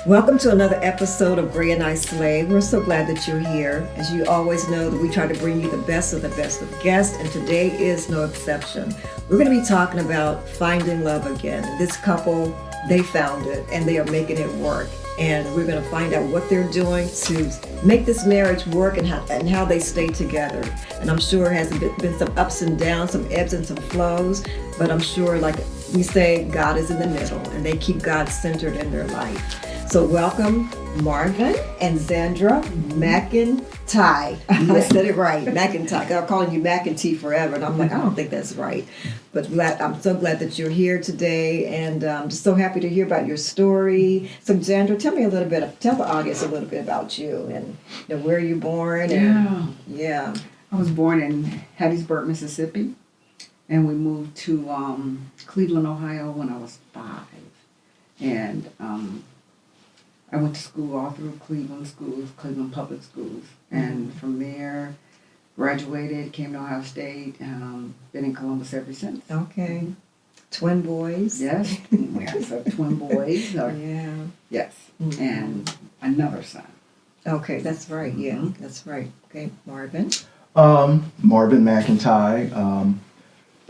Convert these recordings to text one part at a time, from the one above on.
Welcome to another episode of Gray and I Slay. We're so glad that you're here. As you always know, that we try to bring you the best of guests, and today is no exception. We're going to be talking about finding love again. This couple, they found it, and they are making it work. And we're going to find out what they're doing to make this marriage work and how they stay together. And I'm sure it has been some ups and downs, some ebbs and some flows, but I'm sure, like we say, God is in the middle, and they keep God centered in their life. So welcome, Marvin and Zandra McEntie. I said it right, McEntie. I'm calling you McEntie forever, and I'm like, I don't think that's right. But I'm so glad that you're here today, and I'm just so happy to hear about your story. So Zandra, tell the audience a little bit about you, and where you born. Yeah. I was born in Hattiesburg, Mississippi, and we moved to Cleveland, Ohio when I was 5. And I went to school all through Cleveland public schools. And from there, graduated, came to Ohio State, and been in Columbus ever since. Okay. Twin boys. Yes. We have twin boys. Yeah. Yes. Mm-hmm. And another son. Okay, that's right. Yeah, that's right. Okay, Marvin. Marvin McEntie.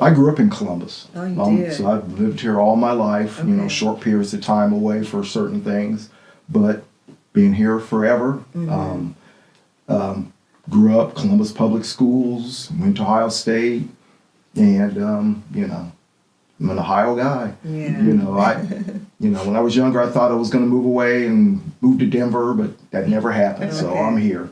I grew up in Columbus. Oh, you did. So I've lived here all my life, Okay. Short periods of time away for certain things, but being here forever. Grew up Columbus Public Schools, went to Ohio State, and, I'm an Ohio guy. Yeah. When I was younger, I thought I was going to move away and move to Denver, but that never happened, Okay. so I'm here.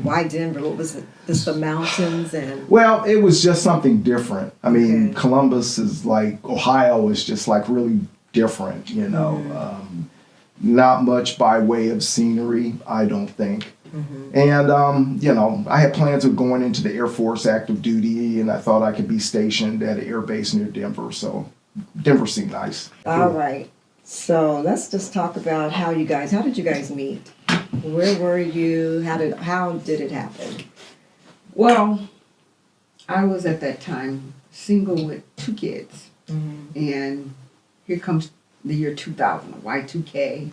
Why Denver? What was it? Just the mountains and... Well, it was just something different. I mean, Okay. Columbus is like, Ohio is just like really different, not much by way of scenery, I don't think. And, I had plans of going into the Air Force active duty, and I thought I could be stationed at an air base near Denver, so Denver seemed nice. All right. So let's just talk about how did you guys meet? Where were you? How did it happen? Well, I was at that time single with 2 kids. And here comes the year 2000, Y2K.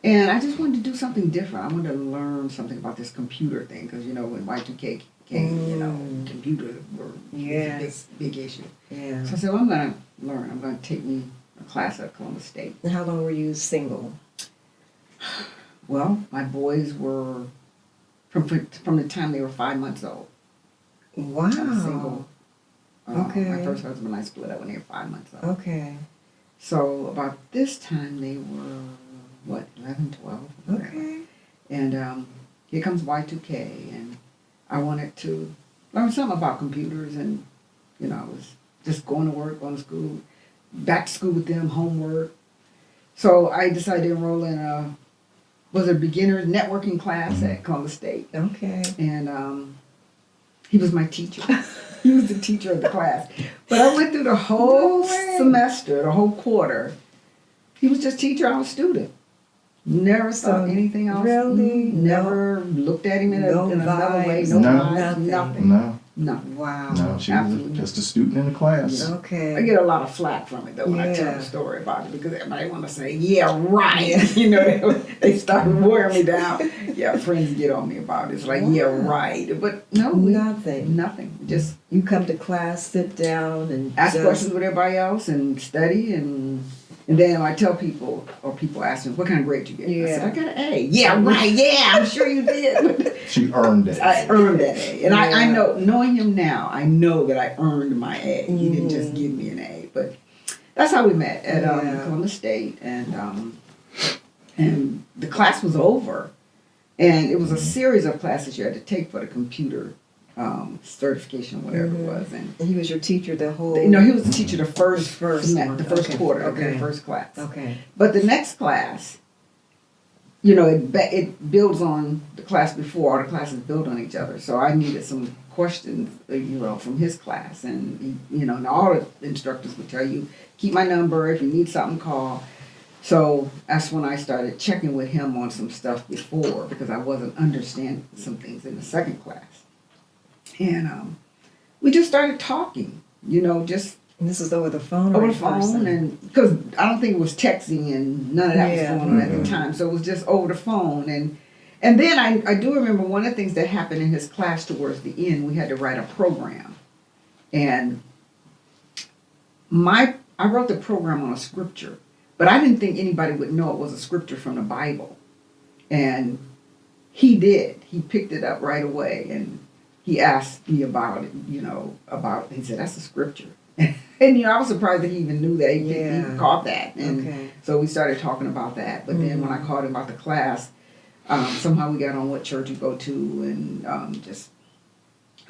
And I just wanted to do something different. I wanted to learn something about this computer thing because, when Y2K came, computers were a big issue. Yeah. So I said, well, I'm going to learn. I'm going to take me a class at Columbus State. And how long were you single? Well, my boys were, from the time they were 5 months old. Wow. I was single. Okay. My first husband and I split up when they were 5 months old. Okay. So about this time they were, 11, 12? Whatever. Okay. And here comes Y2K, and I wanted to learn something about computers, and, I was just going to work, going to school, back to school with them, homework. So I decided to enroll in a beginner's networking class at Columbus State. Okay. And he was my teacher. He was the teacher of the class. But I went through the whole semester, the whole quarter. He was just teacher, I was student. Never saw anything else. Really? Never looked at him in another way. vibes, No No. vibes, nothing. No, Nothing. Wow. no, she was Absolutely. just a student in the class. Okay. I get a lot of flack from it though when I tell Yeah. the story about it because everybody want to say, yeah, right. They start wearing me down. Yeah, friends get on me about it. It's like, yeah, right. But no, Nothing. Just You come to class, sit down, and ask just... questions with everybody else and study and then I tell people, or people ask me, what kind of grade you get? I said, I got an A. Yeah, right, yeah, I'm sure you did. She earned it. I earned that A. And I Yeah. know, knowing him now, I know that I earned my A. He didn't just give me an A. But that's how we met at Columbus State. And the class was over. And it was a series of classes you had to take for the computer certification, whatever it was. And he was your teacher the whole... he was the teacher the first one. the first Okay. quarter of Okay. the first class. Okay. But the next class, it builds on the class before. All the classes build on each other. So I needed some questions, from his class. And, and all the instructors would tell you, keep my number. If you need something, call. So that's when I started checking with him on some stuff before because I wasn't understanding some things in the second class. And we just started talking, just And this is over the phone or over in the phone, person? and because I don't think it was texting and none of that Yeah. was going on at the time, so it was just over the phone. And then I do remember one of the things that happened in his class towards the end. We had to write a program, and I wrote the program on a scripture, but I didn't think anybody would know it was a scripture from the Bible, and he did. He picked it up right away, and he asked me about it. He said, "That's a scripture." And I was surprised that he even knew that. He caught that, and Okay. so we started talking about that. But then when I called him about the class, somehow we got on what church you go to, and just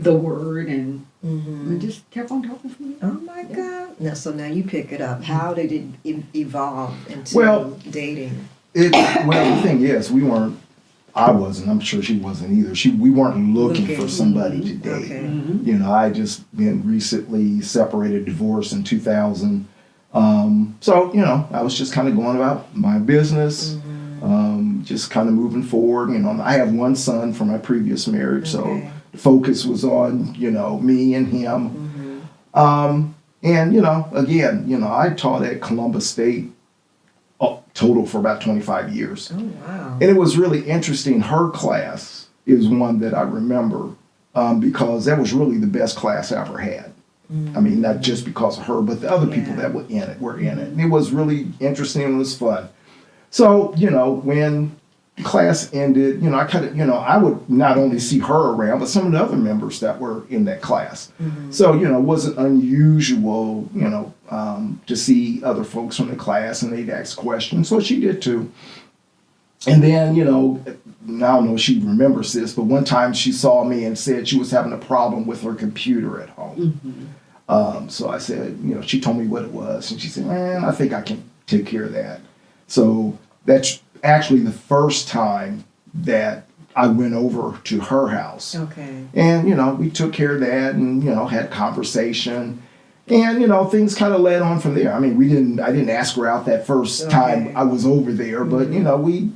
the word, and we just kept on talking from there. Oh my God! Now, so now you pick it up. How did it evolve into Well, dating? The thing is, I wasn't, I'm sure she wasn't either. We weren't looking for somebody to date. Okay. I just been recently separated, divorced in 2000. So, I was just kind of going about my business, just kind of moving forward. I have one son from my previous marriage, so Okay. the focus was on, me and him. And, again, I taught at Columbus State total for about 25 years. Oh wow! And it was really interesting. Her class is one that I remember because that was really the best class I ever had. I mean, not just because of her, but the other people that were in it. And it was really interesting and it was fun. So, when class ended, I kind of, I would not only see her around, but some of the other members that were in that class. So, it wasn't unusual, to see other folks from the class and they'd ask questions. So she did too. And then, I don't know if she remembers this, but one time she saw me and said she was having a problem with her computer at home. So I said, she told me what it was. And she said, man, I think I can take care of that. So that's actually the first time that I went over to her house. Okay. And, we took care of that and, had conversation. And, things kind of led on from there. I mean, I didn't ask her out that first time I was over there, but, we,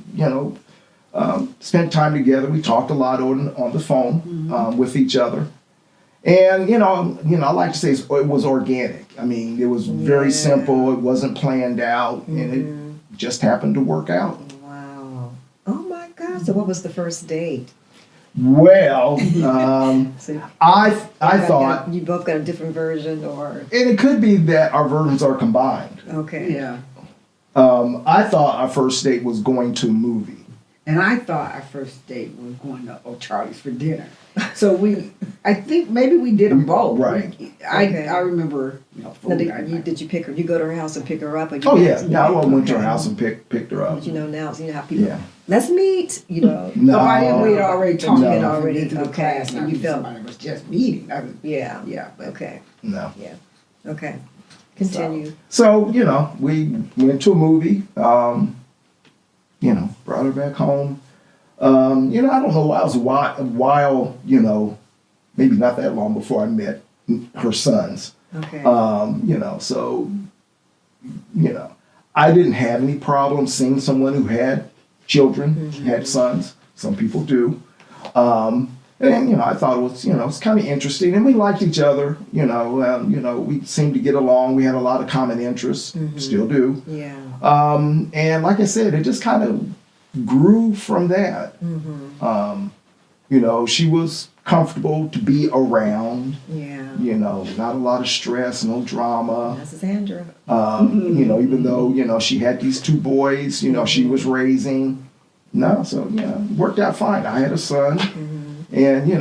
spent time together. We talked a lot on the phone with each other. And, I like to say it was organic. I mean, it was very simple. It wasn't planned out. And it just happened to work out. Wow. Oh my God. So what was the first date? Well, So I thought, you both got a different version, or and it could be that our versions are combined. okay. Yeah. I thought our first date was going to a movie. And I thought our first date was going to O'Charlie's for dinner. So I think maybe we did them both. Right. Okay. I remember, Now, food, did you pick her? You go to her house and pick her up? Or you Oh guys- yeah, I went to her Okay. house and picked her up. But now, how people, Yeah. let's meet, No, we had already talked No. it Already, into the okay. class. And And you you felt- somebody was just meeting. Yeah. Yeah, but Okay. No. Yeah. Okay. Continue. So we went to a movie. Brought her back home. I don't know. I was a while. Maybe not that long before I met her sons. Okay. So I didn't have any problem seeing someone who had children, had sons. Some people do. And I thought it was, it's kind of interesting, and we liked each other. We seemed to get along. We had a lot of common interests, still do. Yeah. And like I said, it just kind of grew from that. She was comfortable to be around. Yeah. Not a lot of stress, no drama. That's Zandra. Even though, she had these two boys, she was raising. No, so, worked out fine. I had a son. And,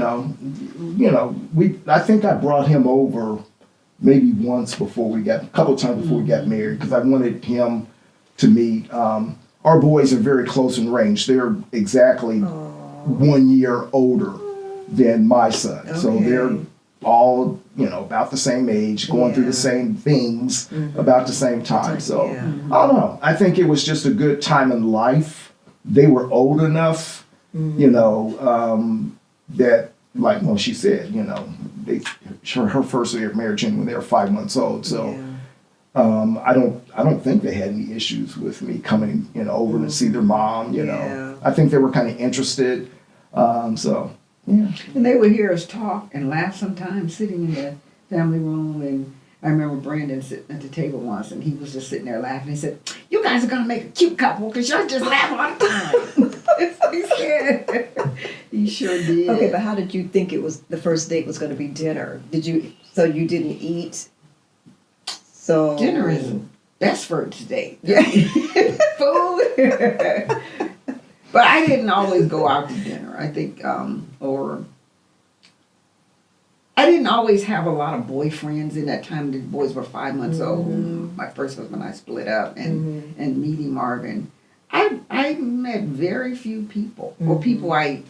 I think I brought him over maybe once a couple of times before we got married, because I wanted him to meet. Our boys are very close in range. They're exactly 1 year older than my son. So Okay. they're all, about the same age, going through the same things about the same time. So Yeah. I don't know. I think it was just a good time in life. They were old enough, that, like when she said, her first year of marriage ended when they were 5 months old. So I don't think they had any issues with me coming, over to see their mom. Yeah. I think they were kind of interested. So yeah. and they would hear us talk and laugh sometimes, sitting in the family room, I remember Brandon sitting at the table once, and he was just sitting there laughing. He said, "You guys are gonna make a cute couple because y'all just laugh all the time." That's what he said. He sure did. Okay, but how did you think it was the first date was going to be dinner? So you didn't eat? So Dinner is best first date. Yeah. Food. But I didn't always go out to dinner. I think, or I didn't always have a lot of boyfriends in that time. The boys were 5 months old. My first husband and I split up, and meeting Marvin, I met very few people, or people I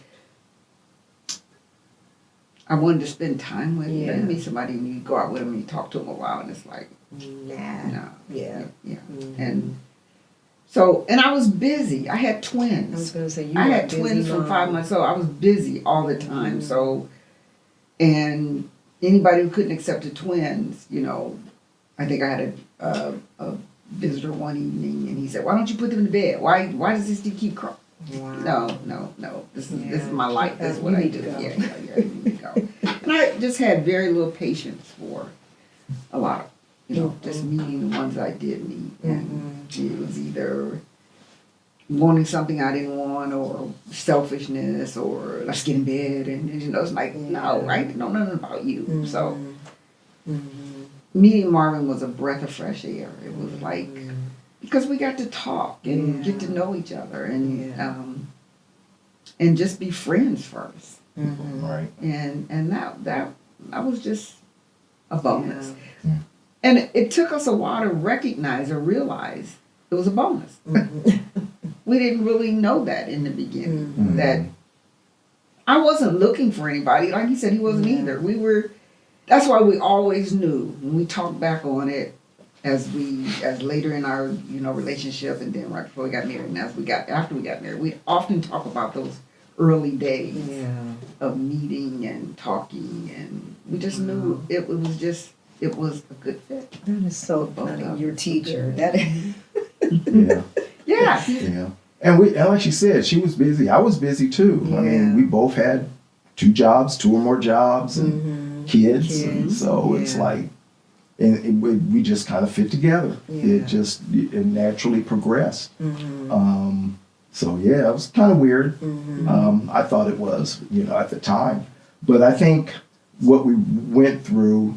wanted to spend time with. Yeah. You meet somebody and you go out with them and you talk to them a while, and it's like, Nah. no, Yeah. and so, and I was busy. I had I was twins. going to say you I were had a busy twins from mom. 5 months old. I was busy all the time. So, and anybody who couldn't accept the twins, I think I had a visitor one evening, and he said, "Why don't you put them to bed? Why does this thing keep crying?" Wow. No. This is Yeah. my life. This is You what I need do. to go. Yeah, you need to go. And I just had very little patience for a lot of, just meeting the ones I did meet. And it was either wanting something I didn't want, or selfishness, or let's get in bed. And, it's like, no, I know nothing about you. So meeting Marvin was a breath of fresh air. It was like, because we got to talk and get to know each other, and just be friends first. Right. And that was just a bonus. Yeah. And it took us a while to recognize or realize it was a bonus. We didn't really know that in the beginning. That I wasn't looking for anybody. Like he said, he wasn't either. That's why we always knew when we talked back on it, as later in our relationship, and then right before we got married, and after we got married, we often talk about those early days of meeting and talking, and we just knew it was a good fit. That is so funny. Your teacher. That is. Yeah. Yeah. Yeah. And like she said, she was busy. I was busy too. I mean, we both had 2 jobs, 2 or more jobs, and kids. And so it's like, and we just kind of fit together. It naturally progressed. So yeah, it was kind of weird. I thought it was, at the time. But I think what we went through,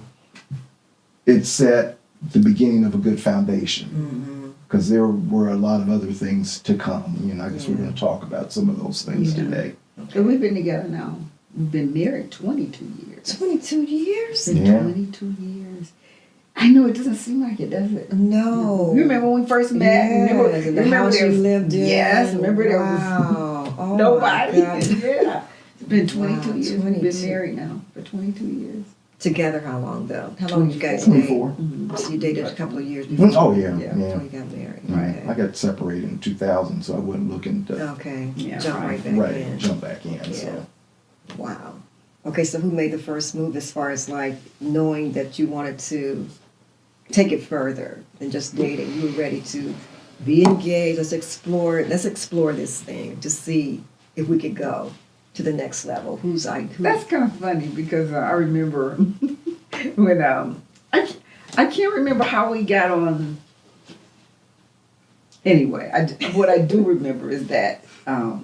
it set the beginning of a good foundation. Because there were a lot of other things to come. I guess we're going to talk about some of those things today. And we've been together now. We've been married 22 years. 22 years? It's been 22 years. I know, it doesn't seem like it, does it? No. You remember when we first met? Yes, in the house you lived in. Yes, remember there was Oh, nobody. my God. Yeah. It's been 22 years. 22. We've been married now for 22 years. Together how long though? How long did you guys 24. date? So you dated a couple of years before? Oh yeah. Before you got married. Right. Okay. I got separated in 2000, so I wasn't looking to Okay. Yeah, Jump right back in. jump back in. Yeah. So Wow. Okay, so who made the first move as far as like knowing that you wanted to take it further than just dating? You were ready to be engaged. Let's explore this thing to see if we could go to the next level. That's kind of funny because I remember when I can't remember how we got on. Anyway, what I do remember is that I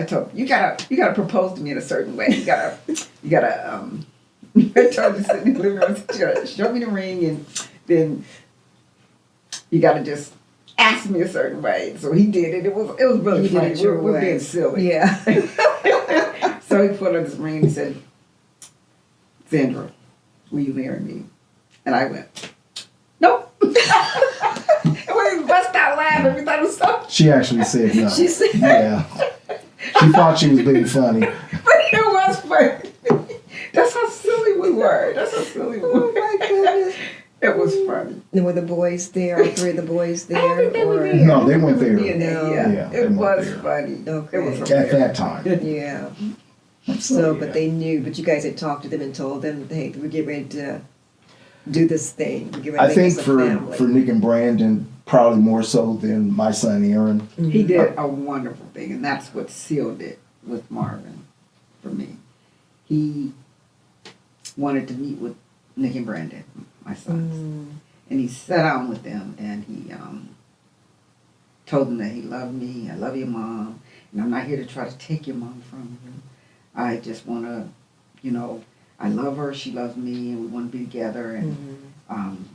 told him, you gotta propose to me in a certain way. You gotta I told him to sit in the living room, you gotta show me the ring, and then you gotta just ask me a certain way. So he did it. It was really funny. We're being silly. Yeah. So he put on this ring and he said, "Zandra, will you marry me?" And I went, "Nope." And we bust out laughing. We thought it was so. she actually said no. She said, yeah. She thought she was being funny. But it was funny. That's how silly we were. oh my goodness. It was funny. And were the boys there? All 3 of the boys there? I don't think they were or- there. No, they weren't there. No. Yeah, they It weren't was there. funny. Okay. It was At hilarious. that time. Yeah. So, but they knew, but you guys had talked to them and told them, hey, we're getting ready to do this thing. We're getting ready I to think make this a family. for Nick and Brandon, probably more so than my son Aaron. He did a wonderful thing, and that's what sealed it with Marvin for me. wanted to meet with Nick and Brandon, my sons. And he sat down with them and he told them that he loved me. I love your mom. And I'm not here to try to take your mom from you. I just want to, I love her. She loves me. And we want to be together. And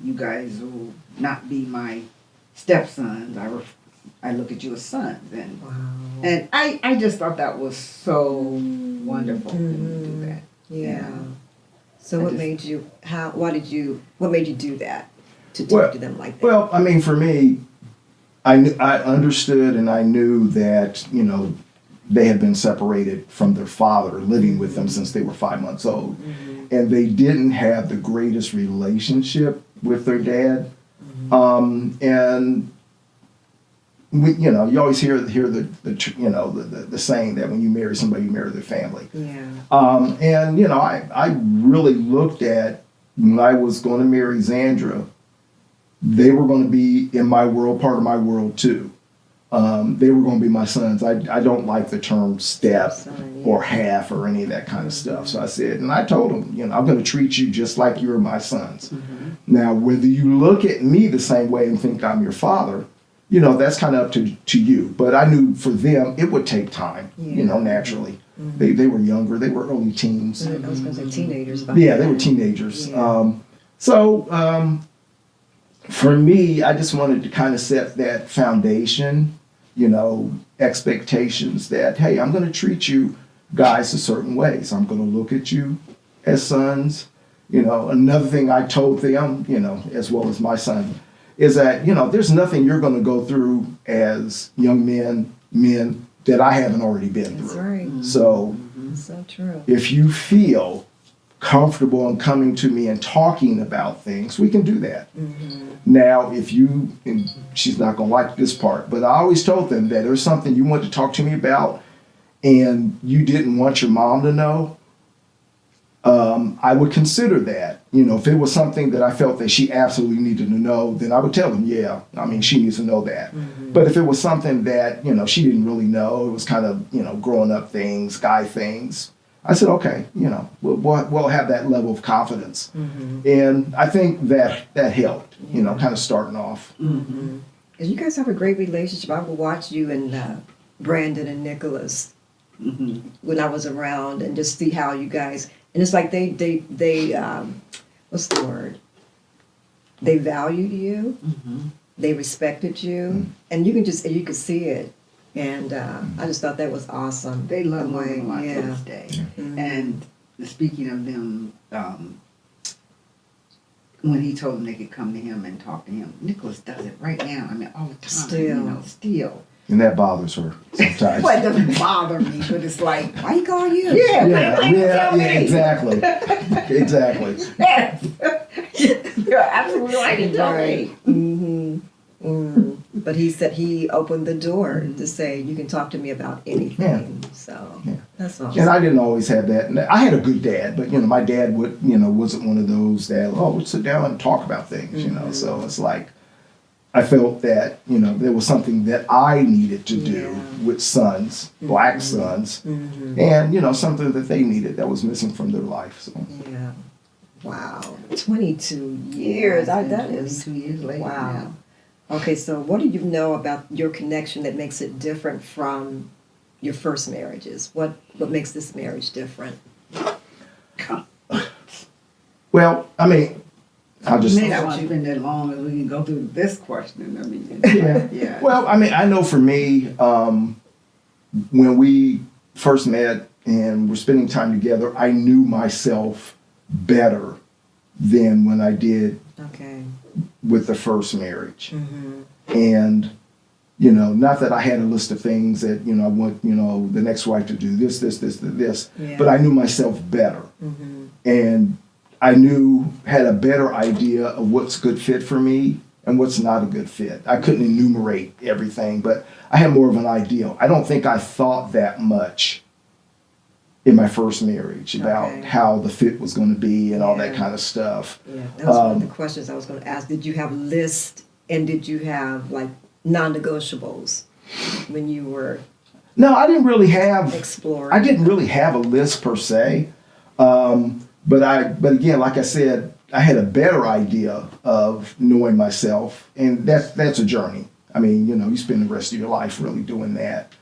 you guys will not be my stepsons. I look at you as sons. And and I just thought that was so wonderful for him to do that. Yeah. So what made you do that? To talk to them like that? Well, I mean, for me, I understood and I knew that, they had been separated from their father, living with them since they were 5 months old. And they didn't have the greatest relationship with their dad. And you always hear the saying that when you marry somebody, you marry their family. Yeah. And I really looked at when I was going to marry Zandra, they were going to be in my world, part of my world too. They were going to be my sons. I don't like the term step or half or any of that kind of stuff. So I said, and I told them, I'm going to treat you just like you're my sons. Now, whether you look at me the same way and think I'm your father, that's kind of up to you. But I knew for them, it would take time, naturally. They were younger. They were early teens. I was going to say teenagers. Yeah, they were teenagers. Yeah. For me, I just wanted to kind of set that foundation, expectations that, hey, I'm going to treat you guys a certain way. So I'm going to look at you as sons. Another thing I told them, as well as my son, is that, there's nothing you're going to go through as young men that I haven't already been through. That's right. So, So true. if you feel comfortable in coming to me and talking about things, we can do that. Now, if you, and she's not going to like this part, but I always told them that there's something you want to talk to me about and you didn't want your mom to know, I would consider that. If it was something that I felt that she absolutely needed to know, then I would tell them, yeah, she needs to know that. But if it was something that, she didn't really know, it was kind of, growing up things, guy things, I said, okay, we'll have that level of confidence. And I think that helped, kind of starting off. And you guys have a great relationship. I would watch you and Brandon and Nicholas when I was around and just see how you guys, and it's like they what's the word? They valued you, they respected you, and you could see it. And I just thought that was awesome. They love me a lot to this Yeah. day. And speaking of them, when he told them they could come to him and talk to him, Nicholas does it right now. All the time. Still. And that bothers her sometimes. Well, it doesn't bother me, but it's like, Why he call you? Yeah, exactly. Exactly. You're absolutely right. He told me. But he said he opened the door to say you can talk to me about anything. So that's all. And I didn't always have that. And I had a good dad, but my dad wasn't one of those that we'll sit down and talk about things. So it's like I felt that there was something that I needed to do with sons, black sons, and something that they needed that was missing from their life. So. Yeah. Wow. 22 years. That is 22 years later. wow. Now. Okay, so what do you know about your connection that makes it different from your first marriages? What makes this marriage different? Well, I'll just. May not want to spend that long as we can go through this question. Yeah. Well, I know for me, when we first met and were spending time together, I knew myself better than when I did with the first marriage. And, not that I had a list of things that, I want, the next wife to do this, but I knew myself better. And I had a better idea of what's a good fit for me and what's not a good fit. I couldn't enumerate everything, but I had more of an idea. I don't think I thought that much in my first marriage about how the fit was going to be and all that kind of stuff. Yeah, that was one of the questions I was going to ask. Did you have lists and did you have like non-negotiables when you were No, I didn't really have exploring? I didn't really have a list per se. but again, like I said, I had a better idea of knowing myself, and that's a journey. I mean, you spend the rest of your life really doing that.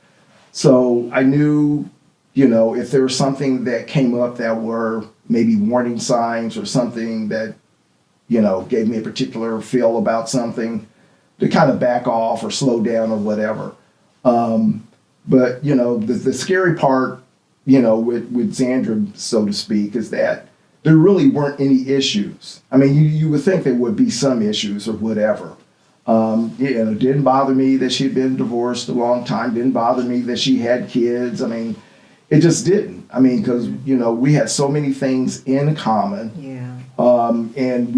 So I knew, if there was something that came up that were maybe warning signs or something that, gave me a particular feel about something, to kind of back off or slow down or whatever. But the scary part, with Zandra, so to speak, is that there really weren't any issues. I mean, you would think there would be some issues or whatever. It didn't bother me that she'd been divorced a long time. Didn't bother me that she had kids. I mean, it just didn't. I mean, because we had so many things in common. Yeah. And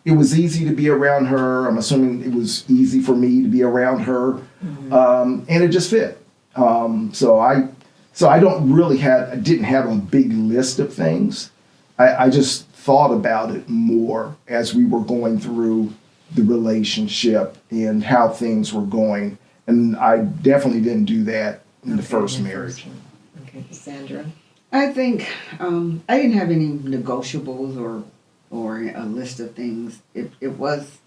it was easy to be around her. I'm assuming it was easy for me to be around her, and it just fit. So I didn't have a big list of things. I just thought about it more as we were going through the relationship and how things were going. And I definitely didn't do that in the first marriage. Okay, Sandra. I think I didn't have any negotiables or a list of things. It was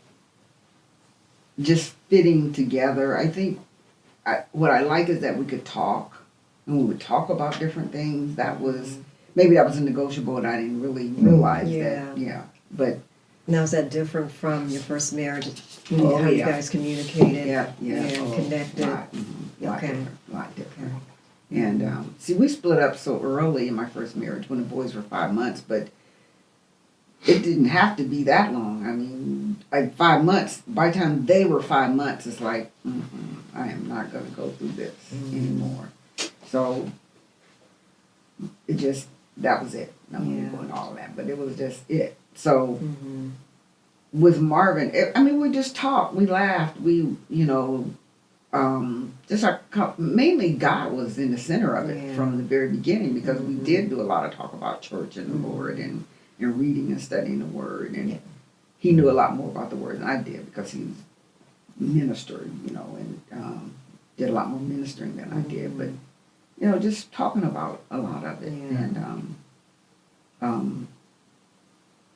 just fitting together. I think what I like is that we could talk, and we would talk about different things. That was maybe that was a negotiable, and I didn't really realize that. Yeah, but Now, is that different from your first marriage? Oh, How you yeah. guys communicated yeah, and connected? Lot Okay. different, lot different. And see, we split up so early in my first marriage when the boys were 5 months, but it didn't have to be that long. I mean, like 5 months, by the time they were 5 months, it's like, I am not going to go through this anymore. So that was it. I mean, going all of that, but it was just it. So with Marvin, we just talked, we laughed, mainly God was in the center of it from the very beginning, because we did do a lot of talk about church and the Lord and reading and studying the Word, and he knew a lot more about the Word than I did, because he was ministered, and did a lot more ministering than I did, but just talking about a lot of it, and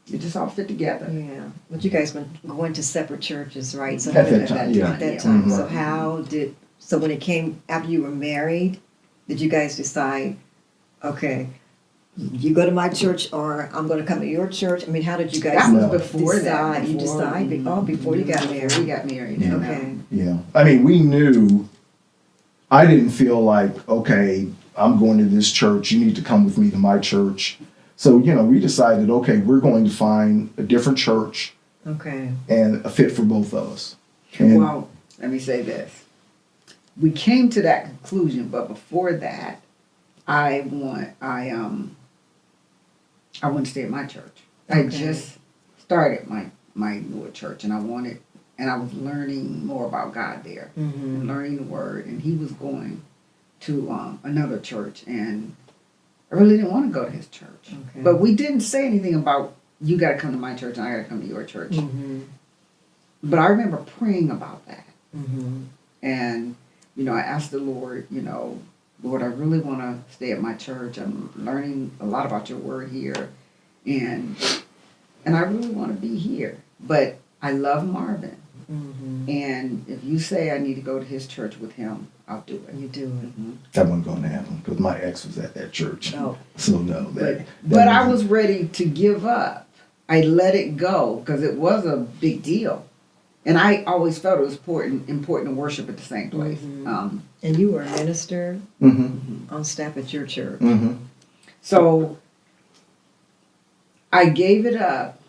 it just all fit together. Yeah. But you guys been going to separate churches, right? So At that time, yeah. At that time. Mhm. So when it came after you were married, did you guys decide, okay, you go to my church or I'm going to come to your church? I mean, how did you guys That was No. before decide? that. You decided before you got married. We got married. Yeah. Okay. Yeah. I mean, we knew, I didn't feel like, okay, I'm going to this church, you need to come with me to my church. So, we decided, okay, we're going to find a different church Okay. and a fit for both of us. And Well, let me say this. We came to that conclusion, but before that, I want to stay at my church. I Okay. just started my newer church, and I was learning more about God there, and learning the Word, and he was going to another church, and I really didn't want to go to his church. Okay. But we didn't say anything about, you got to come to my church and I got to come to your church. But I remember praying about that. And, I asked the Lord, Lord, I really want to stay at my church. I'm learning a lot about your Word here. And I really want to be here. But I love Marvin. And if you say I need to go to his church with him, I'll do it. You do it. that wasn't going to happen because my ex was at that church. Oh. So no. But I was ready to give up. I let it go because it was a big deal. And I always felt it was important to worship at the same place. And you were a minister Mm-hmm. on staff at your church. Mm-hmm. So I gave it up,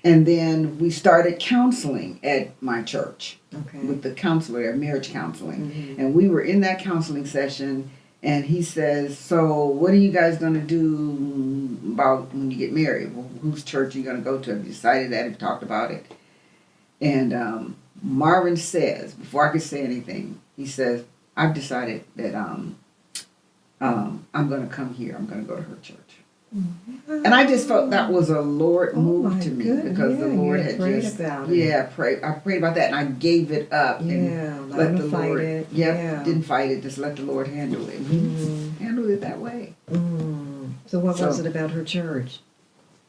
and then we started counseling at my church Okay. with the counselor, marriage counseling. And we were in that counseling session, and he says, so what are you guys going to do about when you get married? Well, whose church are you going to go to? Have you decided that? Have you talked about it? And Marvin says, before I could say anything, he says, I've decided that I'm going to come here. I'm going to go to her church. And I just felt that was a Lord move my to me, goodness. because the Yeah, Lord you had prayed just about it. I prayed about that, and I gave it up Yeah, and let let him the fight Lord it. Yep, Yeah. didn't fight it, just let the Lord handle it. He handled it that way. So what was it about her church?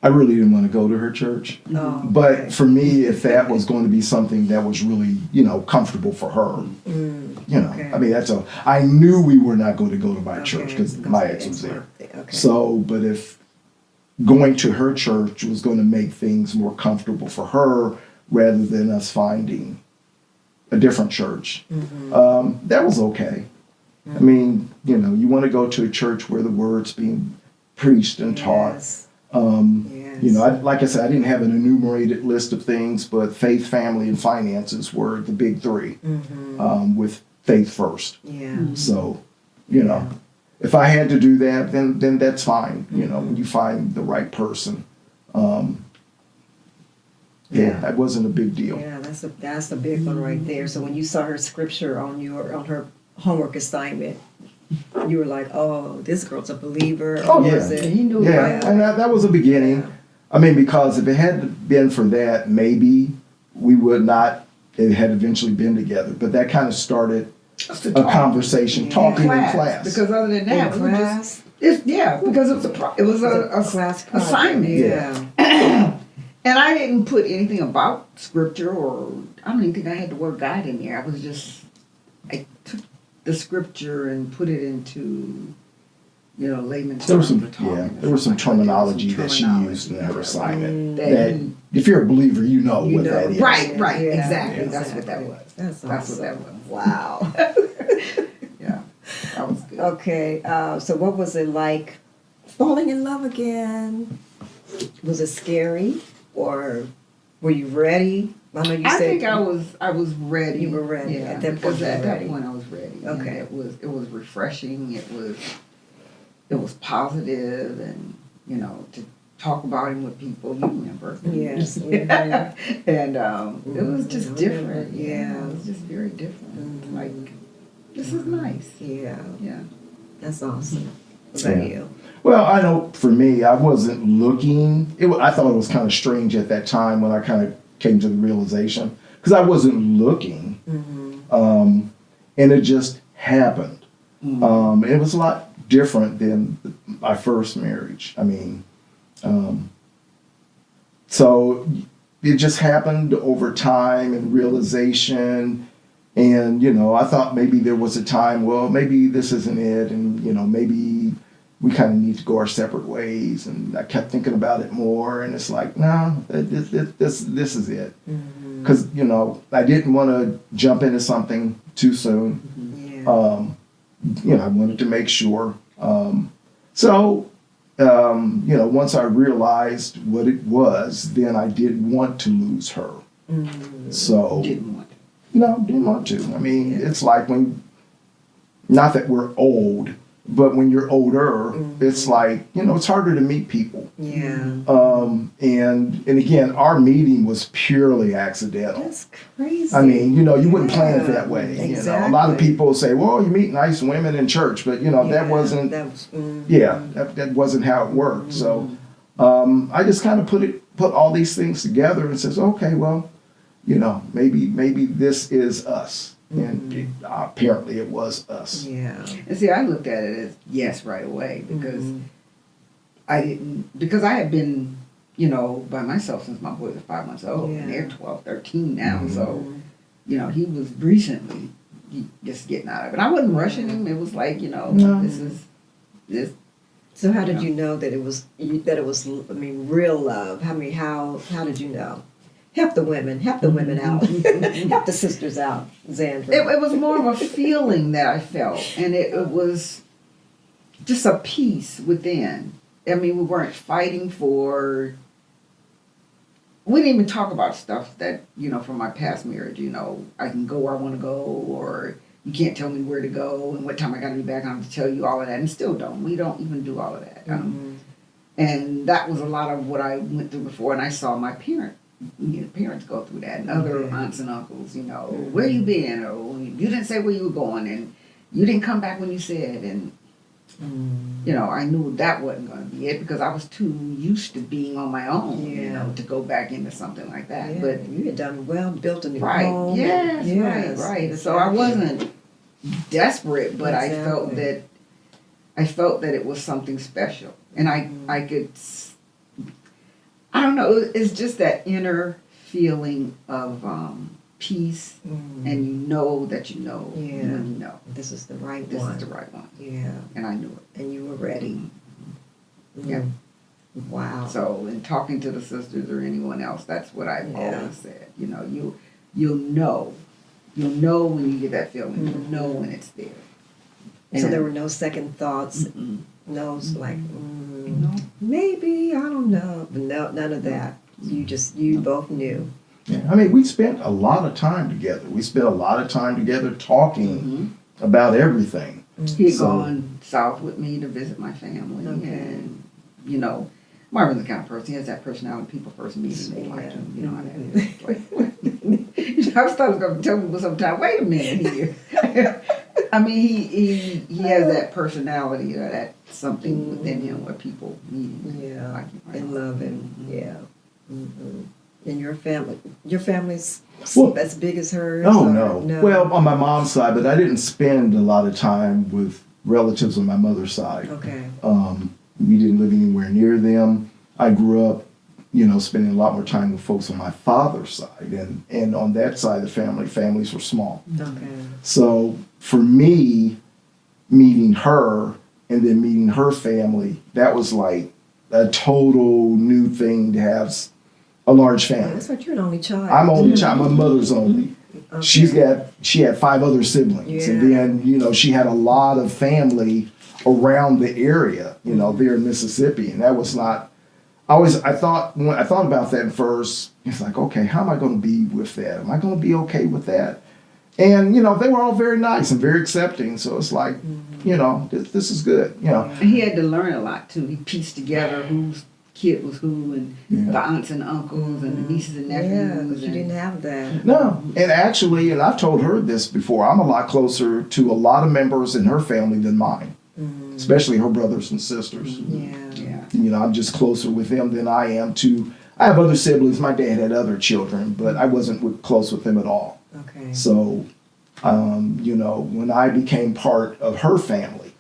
I really didn't want to go to her church. Oh, But okay. for me, if that was going to be something that was really, comfortable for her, okay. I mean, I knew we were not going to go to my church Okay, because my ex was there. Okay. So, but if going to her church was going to make things more comfortable for her rather than us finding a different church, that was okay. I mean, you want to go to a church where the word's being preached and taught. Yes. Yes. Like I said, I didn't have an enumerated list of things, but faith, family, and finances were the big three, with faith first. Yeah. So, if I had to do that, then that's fine. When you find the right person. That wasn't a big deal. Yeah, that's a big one right there. So when you saw her scripture on her homework assignment, you were like, "Oh, this girl's a believer." Oh, or yeah. was it- He knew Yeah, right. and that was a beginning. I mean, because if it hadn't been for that, maybe we would not. It had eventually been together, but that kind of started Just to a talk. Yeah. conversation, talking in class. Because other than that, In we class? because it was a class project. assignment. Yeah. And I didn't put anything about scripture, or I don't even think I had the word God in there. I took the scripture and put it into, layman's There was terms some, of talking. there was some terminology that she used in her assignment. That if you're a believer, you know what that is. Right, Yeah, exactly. yeah, That's what that was. That's That's awesome. what that was. Wow. Yeah, that was good. Okay, so what was it like falling in love again? Was it scary, or were you ready? I know you I said think I was ready. You were ready. Yeah, At that point, because you were at ready. that point I was ready. And Okay. it was refreshing. It was positive, and to talk about him with people. You remember? Yes. And it was just different. Yeah. It was just very different. Like, this is nice. Yeah, Yeah. that's awesome. What about Yeah. you? Well, I know for me, I wasn't looking. I thought it was kind of strange at that time when I kind of came to the realization because I wasn't looking, and it just happened. It was a lot different than my first marriage. I mean, so it just happened over time and realization. And, I thought maybe there was a time, well, maybe this isn't it. And, maybe we kind of need to go our separate ways. And I kept thinking about it more. And it's like, no, this is it. Because, I didn't want to jump into something too soon. Yeah. I wanted to make sure. Once I realized what it was, then I didn't want to lose her. So, Didn't want to. no, didn't want to. I mean, it's like not that we're old, but when you're older, it's like, it's harder to meet people. Yeah. And again, our meeting was purely accidental. That's crazy. I mean, you wouldn't plan it that way. Exactly. A lot of people say, well, you meet nice women in church, but that wasn't, That was, that wasn't how it worked. So I just kind of put all these things together and says, okay, well, maybe this is us. And apparently it was us. Yeah. And see, I looked at it as yes right away because because I had been, by myself since my boys were 5 months old, and they're 12, 13 now. So, he was recently just getting out of it. I wasn't rushing him. It was like, this. So how did you know that it was real love? How did you know? Help the women out. Help the sisters out, Zandra. It was more of a feeling that I felt, and it was just a peace within. I mean, we weren't fighting for. We didn't even talk about stuff that from my past marriage. I can go where I want to go, or you can't tell me where to go and what time I got to be back. I have to tell you all of that, and still don't. We don't even do all of that. And that was a lot of what I went through before, and I saw my parents go through that, and other aunts and uncles, where you been, or you didn't say where you were going, and you didn't come back when you said, and I knew that wasn't going to be it because I was too used to being on my own, to go back into something like that. Yeah, But you had done well, built a new right, home. yes, right. So I wasn't desperate, but I felt that I felt that it was something special, and I could, I don't know, it's just that inner feeling of peace, and you know that you know when you know This is the right this one. is the right one, Yeah. and I knew it. And you were ready. Yeah. Wow. So in talking to the sisters or anyone else, that's what I've Yeah. always said. You know, you'll know when you get that feeling. You'll know when it's there. So there were no second thoughts. Mm-mm. No, it's like, No. maybe, I don't know. But no, none of that. You both knew. Yeah. I mean, we spent a lot of time together. We spent a lot of time together talking about everything. He had So- gone south with me to visit my family, Okay. and you know, Marvin's the kind of person. He has that personality. People first meet him, they like him. You know how that is. Like, what? I was going to tell people sometime. Wait a minute here. I mean, he has that personality, or that something within him where people meet him. Yeah. Like him, right? And love him. Yeah. And your family's Well- as big as hers? Oh, or no. Well, on my mom's side, but I didn't spend a lot of time with relatives on my mother's side. Okay. We didn't live anywhere near them. I grew up, spending a lot more time with folks on my father's side. And on that side of the families were small. Okay. So for me, meeting her and then meeting her family, that was like a total new thing to have a large Yeah, family. that's right. You're an only child. I'm only child. My mother's only. Okay. She had 5 other siblings, and then she had a lot of family around the area, there in Mississippi, and that was not. I thought when I thought about that at first, it's like, okay, how am I going to be with that? Am I going to be okay with that? And they were all very nice and very accepting, so it's like, this is good, And he had to learn a lot too. He pieced together whose kid was who, and the aunts and uncles and the nieces and nephews. Yeah, but you didn't have that. No, and actually, and I've told her this before, I'm a lot closer to a lot of members in her family than mine, especially her brothers and sisters. Yeah. I'm just closer with them than I am to. I have other siblings. My dad had other children, but I wasn't close with them at all. Okay. So, when I became part of her family,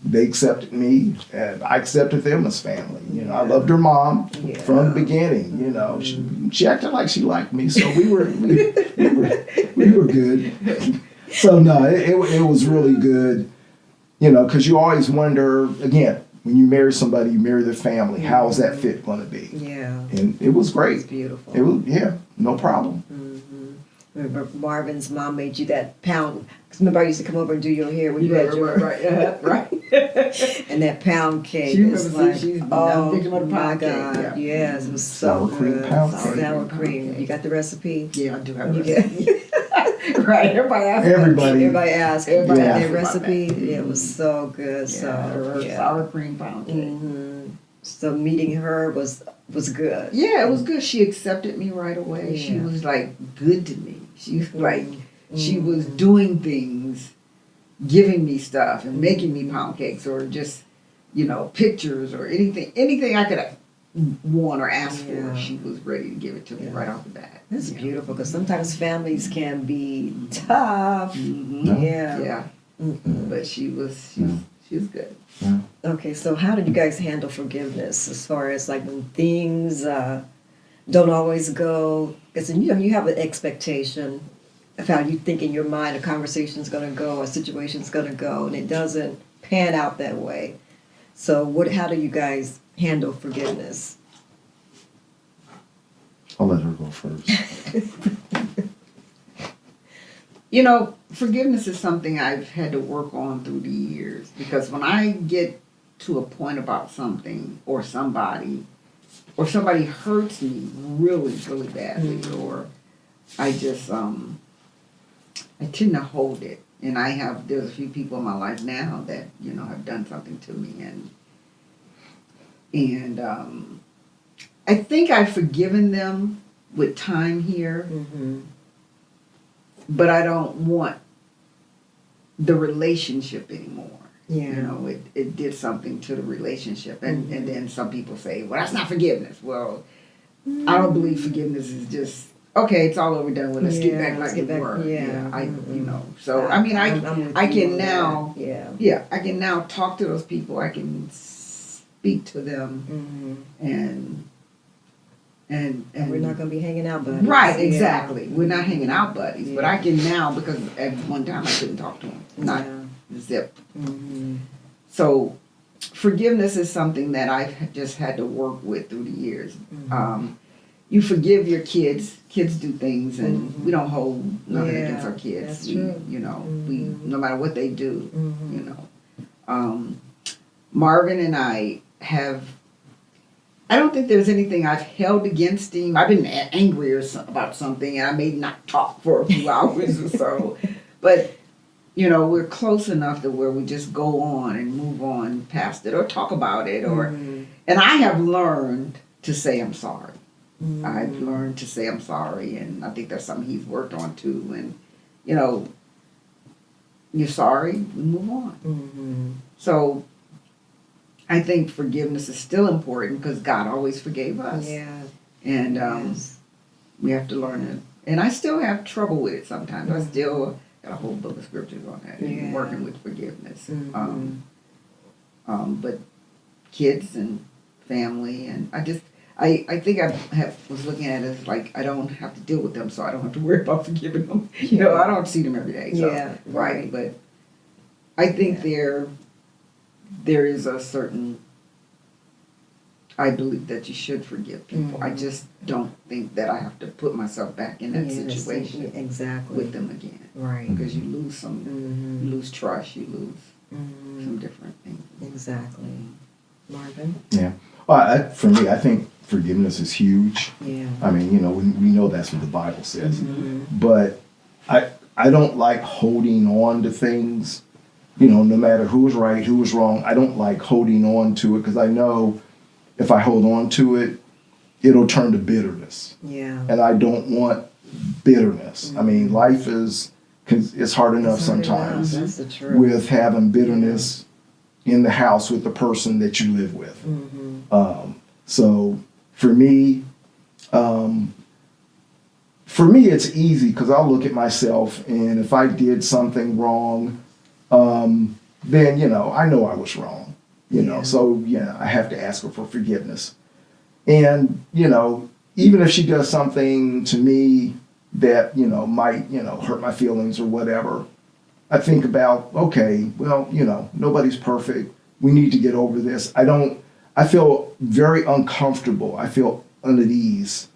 they accepted me, and I accepted them as family. I loved her mom from the beginning. She acted like she liked me, so we were good. So no, it was really good. Because you always wonder again when you marry somebody, you marry their family. How is that fit going to be? Yeah. And it was great. It's beautiful. It was no problem. Remember Marvin's mom made you that pound. Because remember I used to come over and do your hair when you had your right. and that pound cake. She It's remember like, she's oh thinking about the my pound cake, God! yeah. Yes, it was so Sour cream good. pound Sour cake. cream. You got the recipe? Yeah, I do have You a get. right. Everybody asks. Everybody asked. Everybody That asked about recipe. Yeah, it was so good. her sour cream pound cake. So meeting her was good. Yeah, it was good. She accepted me right away. She Yeah. was like good to me. She was like she was doing things, giving me stuff and making me pound cakes or just pictures or anything I could want or ask for. She was ready to give it to me right off the bat. That's beautiful because sometimes families can be tough. Yeah. Yeah. But she was good. Okay, so how did you guys handle forgiveness as far as like when things don't always go? Because you have an expectation of how you think in your mind a conversation's going to go, a situation's going to go, and it doesn't pan out that way. So how do you guys handle forgiveness? I'll let her go first. Forgiveness is something I've had to work on through the years because when I get to a point about something or somebody hurts me really, really badly, or I just I tend to hold it. And there's a few people in my life now that, have done something to me and I think I've forgiven them with time here. But I don't want the relationship anymore. Yeah. It did something to the relationship. And then some people say, well, that's not forgiveness. Well, I don't believe forgiveness is just, okay, it's all over done with. Let's get back let's like get we back. were. Yeah. I, Mhm. you know. So I mean, I'm with I you can on that. now. Yeah. Yeah, I can now talk to those people. I can speak to them, Mm-hmm. and We're not going to be hanging out, buddies. right, Yeah. exactly. We're not hanging out buddies, but Yeah. I can now because at one time I couldn't talk to them. Not zip. Mm-hmm. So forgiveness is something that I've just had to work with through the years. Mm-hmm. You forgive your kids. Kids do things, and Mhm. we don't hold nothing Yeah, against our kids. that's We, true. you know, Mhm. we no matter what they do, Mm-hmm. you know. Marvin and I have. I don't think there's anything I've held against him. I've been angry about something, and I may not talk for a few hours or so, but you know, we're close enough to where we just go on and move on past it, or talk about it, or. Mm-hmm. And I have learned to say I'm sorry. Mm-hmm. I've learned to say I'm sorry, and I think that's something he's worked on too. And you know, you're sorry, we move on. Mm-hmm. So I think forgiveness is still important because God always forgave us, Yeah. and Yes. we have to learn it. And I still have trouble with it sometimes. I Mhm. still got a whole book of scriptures on that, Yeah. working with forgiveness. Mhm. But kids and family, and I think was looking at it as like I don't have to deal with them, so I don't have to worry about forgiving them. You know, I don't see them every day. So, Yeah, right. But I think there is a certain. I believe that you should forgive people. I Mhm. just don't think that I have to put myself back in that Yes, situation exactly. with them again, Right. because you lose some, Mm-hmm. you lose trust, you lose Mm-hmm. some different things. Exactly. Marvin? Yeah. Well, for me, I think forgiveness is huge. Yeah. I mean, you know, we know that's what the Bible says. Mm-hmm. But I don't like holding on to things, you know, no matter who was right, who was wrong. I don't like holding on to it because I know if I hold on to it, it'll turn to bitterness. Yeah. And I don't want bitterness. I mean, life is, it's hard enough It's hard enough, sometimes that's the truth. with having bitterness in the house with the person that you live with. Mm-hmm. So for me, it's easy because I'll look at myself, and if I did something wrong, then, you know I was wrong, you know, so yeah, I have to ask her for forgiveness. And, you know, even if she does something to me that, you know, might, you know, hurt my feelings or whatever, I think about, okay, well, you know, nobody's perfect. We need to get over this. I feel very uncomfortable. I feel unease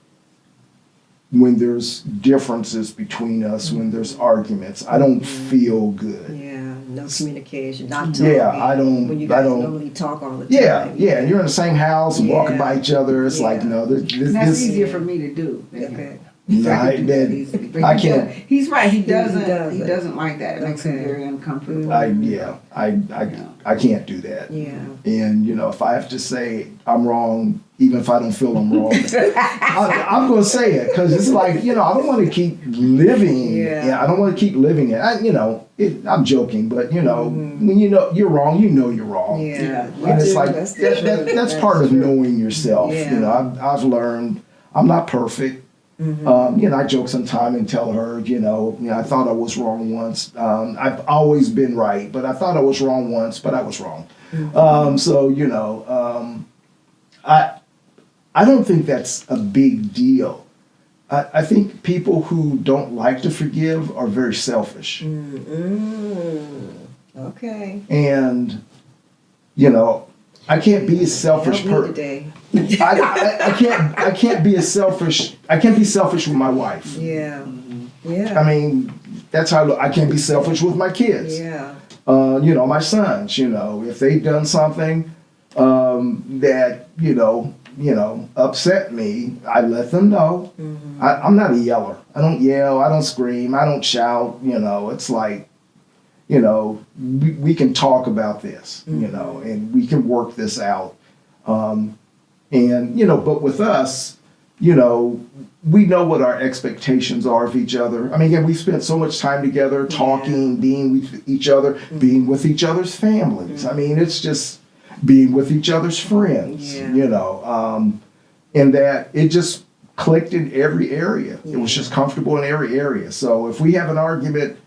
when there's differences between us, when there's arguments. I don't feel good. Yeah. No communication. Not talking. Yeah, I don't. When you I guys don't. normally talk all the time. Yeah. And you're in the same house and walking Yeah. by each other. It's like, Yeah. no, this. And that's this easier for me to do. than him. Okay. no, I can do that I, easily. But I he can't. does- He's right. He doesn't. doesn't. He doesn't like that. It makes him Okay. very uncomfortable. I can't do that. Yeah. And, you know, if I have to say I'm wrong, even if I don't feel I'm wrong, I'm going to say it because it's like, you know, I don't want to keep living. Yeah. I don't want to keep living it. I'm joking, but, you know, when you know you're wrong, you know you're wrong. Yeah. And it's like, That's the truth. that's part of true. knowing yourself. Yeah. You know, I've learned I'm not perfect. You know, I joke sometimes and tell her, you know, I thought I was wrong once. I've always been right, but I thought I was wrong once, but I was wrong. So, you know, I don't think that's a big deal. I think people who don't like to forgive are very selfish. Okay. And, you know, I can't be a selfish Help me person. today. I can't be selfish with my wife. Yeah. Yeah. I mean, that's how I can't be selfish with my kids. Yeah. You know, my sons, you know, if they've done something that, you know, upset me, I let them know. I'm not a yeller. I don't yell, I don't scream, I don't shout, you know, it's like, you know, we can talk about this, you know, and we can work this out. And, you know, but with us, you know, we know what our expectations are of each other. I mean, again, we spent so much time together talking, being with each other, being with each other's families. I mean, it's just being with each other's friends, you know, and that it just clicked in every area. It was just comfortable in every area. So if we have an argument,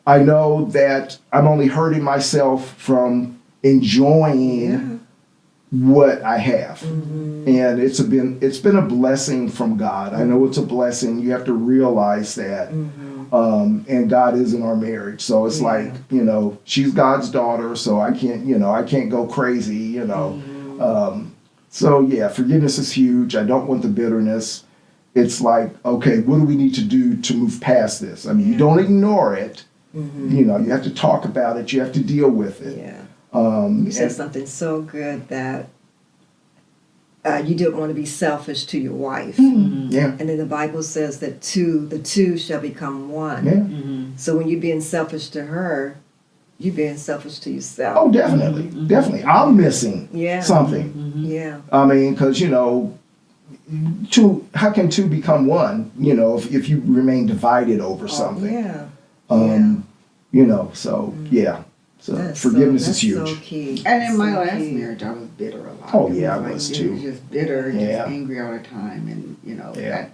I know that I'm only hurting myself from enjoying what I have. And it's been a blessing from God. I know it's a blessing. You have to realize that. And God is in our marriage. So it's like, you know, she's God's daughter, so I can't go crazy, you know. So yeah, forgiveness is huge. I don't want the bitterness. It's like, okay, what do we need to do to move past this? I mean, you don't ignore it. You know, you have to talk about it. You have to deal with it. You said something so good that you didn't want to be selfish to your wife. Yeah. And then the Bible says that the two shall become one. Yeah. So when you're being selfish to her, you're being selfish to yourself. Oh, definitely. Definitely. I'm missing something. Yeah. I mean, because, you know, how can two become one, you know, if you remain divided over something? Yeah. You know, so, yeah. So That's forgiveness is huge. So key. And in my So last key. marriage, I was bitter a lot. Oh, yeah, I It was like, too. It was just bitter, Yeah. just angry all the time, and you know Yeah. that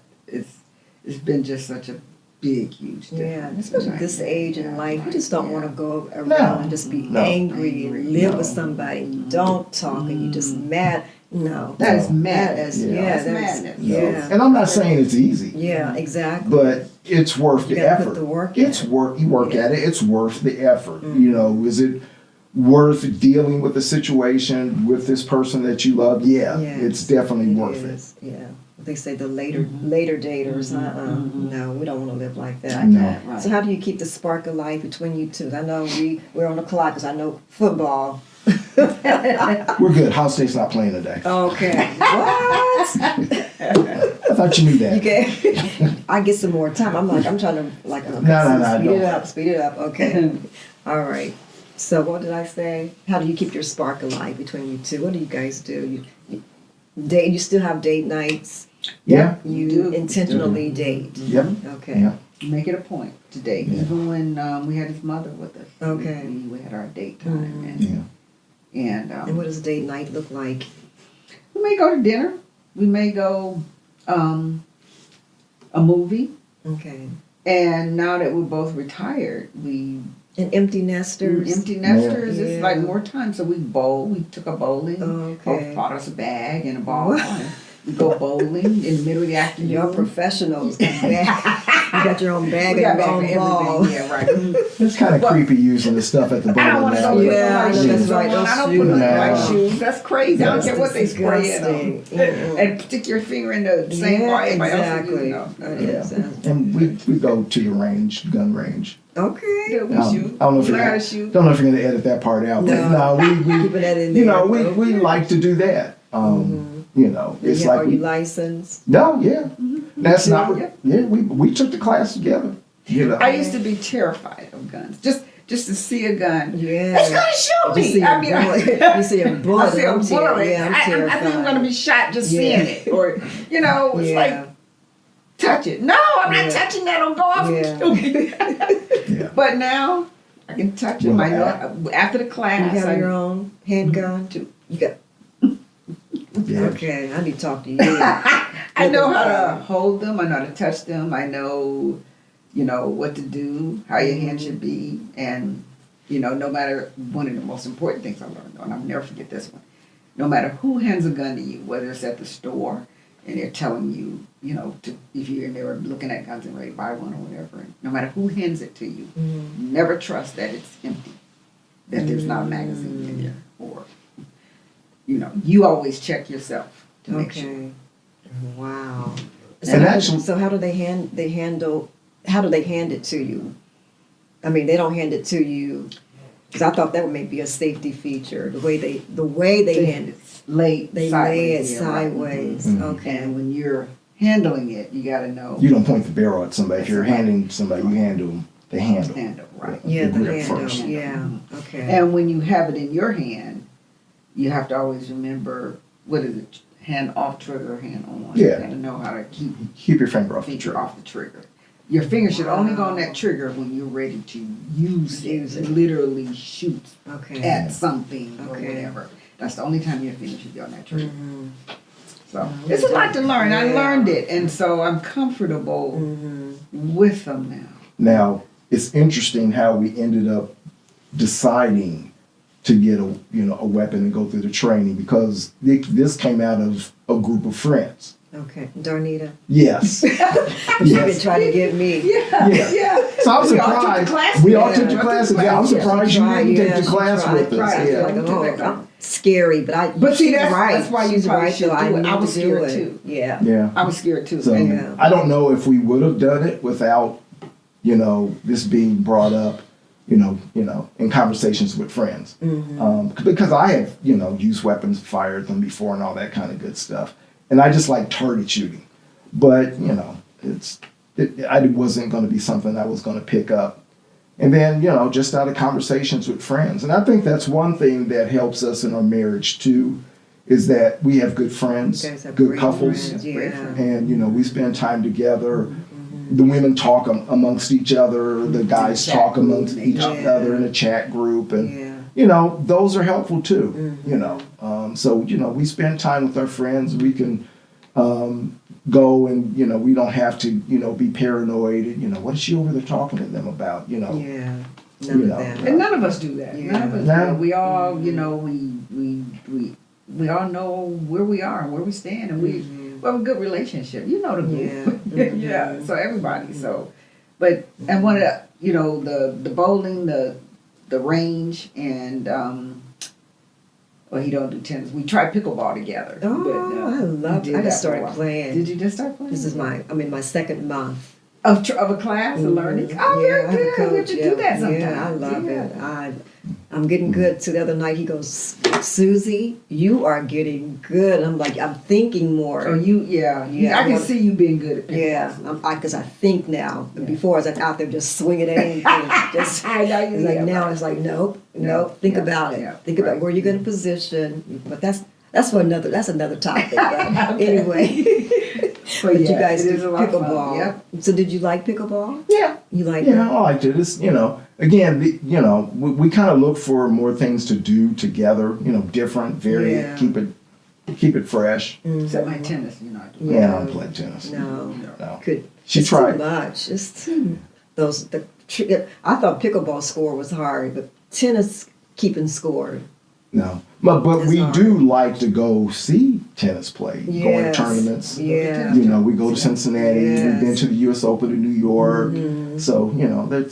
it's been just such a big, huge difference. Yeah, especially at this age in life, you just don't want to go around No. and just be No. angry and live No. with somebody. You don't talk and you just mad. No, That is No. madness. Yeah. That's that's- madness. Yeah, And I'm not saying it's easy, yeah, exactly. but it's worth You the gotta effort. put the work in. It's work. You work Yeah. at it. It's worth the effort. You know, is it worth dealing with the situation with this person that you love? Yeah, Yes, it's definitely it worth is. Yeah, they say the later daters. No, we don't want to live like that. No. Right. So how do you keep the spark alive between you two? I know we're on the clock because I know football. it. We're good. House State's not playing today. Okay. What? I thought you knew that. Okay. I get some more time. I'm trying to No, speed don't. it up, speed it up. Okay. All right. So what did I say? How do you keep your spark alive between you two? What do you guys do? You still have date nights? Yeah. You do. intentionally date? Yep. Okay. Yeah. Make it a point to date, Yeah. even when we had his mother with us. Okay. We had our date time, Yeah. And what does date night look like? we may go to dinner. We may go a movie. Okay. And now that we're both retired, we And empty nesters? empty nesters. Yeah. It's like more time. So we bowl. We took a bowling. Okay. Both bought us a bag and a ball. What? And we go bowling in the middle of the afternoon. You're professionals. You got your own bag We got and back your own for ball. everything. Yeah, right. It's kind of Well, creepy using the stuff at the I bowling don't want to go alley. put Yeah, no I know, shoes that's right, on. those I don't shoes. put no No. white shoes. That's crazy. I don't That's care what they spray in them. disgusting. And stick your finger in the same bar everybody exactly. else is using. Exactly. And we go to the range, gun range. Okay. Yeah, we shoot. I don't know if We you're learn how gonna, to shoot. don't know if you're gonna edit that part out. But No. we Keeping that in you there. know, we like to do that. You know, it's like Are you licensed? no, yeah. That's Yeah, not. yeah. Yeah, we took the class together. You know. I used to be terrified of guns. Just to see a gun. Yeah. It's gonna shoot You me. see a bullet. You see a bullet. I see a I'm bullet. Yeah, I'm I terrified. think I'm gonna be shot just Yeah. seeing it. Or it's Yeah. like touch it. No, I'm Yeah. not touching that. Don't go off and Yeah. kill me. Yeah. But now I can touch them. Well, I know after the You class. have I, your own handgun too. You got. Yeah. Okay, I need to talk to you. I know how to hold them. I know how to touch them. I know, what to do, how your hand should be, and no matter one of the most important things I learned, and I'll never forget this one. No matter who hands a gun to you, whether it's at the store and they're telling you, if you're in there looking at guns and ready to buy one or whatever, no matter who hands it to you, never trust that it's empty, that there's not a magazine in there, or you always check yourself to make sure. Okay. Wow. And actually- So how do they hand it to you? I mean, they don't hand it to you because I thought that would maybe be a safety feature. The way they hand it, Lay they sideways, lay it yeah, right. sideways. Mhm. Okay. And when you're handling it, you got to know You don't point the barrel at somebody. If you're That's right. handing somebody, you handle them. They handle. handle, right? Yeah, the grip handle. first. Yeah. Okay. And when you have it in your hand, you have to always remember, what is it? Hand off trigger, hand on. Yeah. You got to know how to keep Keep your finger off the finger trigger. off the trigger. Your finger should only go on that trigger when you're ready to use Use it. it. Literally shoot Okay. at something or Okay. whatever. That's the only time your finger should be on that trigger. Mhm. So it's a lot to learn. I Yeah. learned it, and so I'm comfortable with them now. Now, it's interesting how we ended up deciding to get a weapon and go through the training, because this came out of a group of friends. Okay, Darnita. Yes. You've been Yes. trying to get me. Yeah. So I'm We all took the surprised. class We all together. took the class together. together. I'm Yeah. surprised you didn't take the she class tried. with us. Right. Yeah. Like, We took that I'm scary, but But see, she's that's right. why you she's probably right, should though. do it. need I was to do scared it. too. Yeah. Yeah. I was scared too. So Yeah. I don't know if we would have done it without, this being brought up, in conversations with friends. Because I have, used weapons, fired them before, and all that kind of good stuff. And I just like target shooting. But, I wasn't going to be something I was going to pick up. And then, just out of conversations with friends. And I think that's one thing that helps us in our marriage too, is that we have good friends, You guys have good great couples. friends, Great yeah. friends. And, we spend time together. The women talk amongst each other. The guys Chat talk group, amongst they each talk. other in a chat group. And, Yeah. those are helpful too, So, we spend time with our friends. We can go and, we don't have to, be paranoid. And, what is she over there talking to them about, Yeah. None You of know. And that. none of us do that. Yeah. None of us do No. that. We all, we all know where we are and where we stand, and we have a good relationship. You know the group. Yeah. Yeah. So everybody. So, but and one of the, the bowling, the range, and well, he don't do tennis. We tried pickleball together. Oh, but, I we love did it. I that just for a started while. playing. Did you just start playing? This is my second month. of a class of learning. Oh, Yeah, very I have a good. We have coach. to Yeah. do that sometime. Yeah, I love Yeah. it. I'm getting good. So the other night he goes, Susie, you are getting good. I'm like, I'm thinking more. So yeah. Yeah, I I can want- see you being good at pickleball. Yeah, because I think now. Yeah. Before I was like out there just swinging at anything. Just I know you. it's like yeah, now right. it's like nope. Yeah, Think yeah, about it. yeah, Think about right. where you're going to position. But that's another topic. But Okay. anyway, but you yeah, guys it do is a lot of fun. pickleball. Yep. So did you like pickleball? Yeah. You like Yeah, it? I liked it. It's, again, we kind of look for more things to do together, different, vary it, Yeah. keep it fresh. Except my tennis, I do. Yeah, I don't play tennis. No. No. Could She it's tried. too much. It's I thought pickleball score was hard, but tennis keeping score. No. But It's we hard. do like to go see tennis play, go to Yes. tournaments. Yeah. We go to Cincinnati, Yes. we've been to the US Open in New York. So,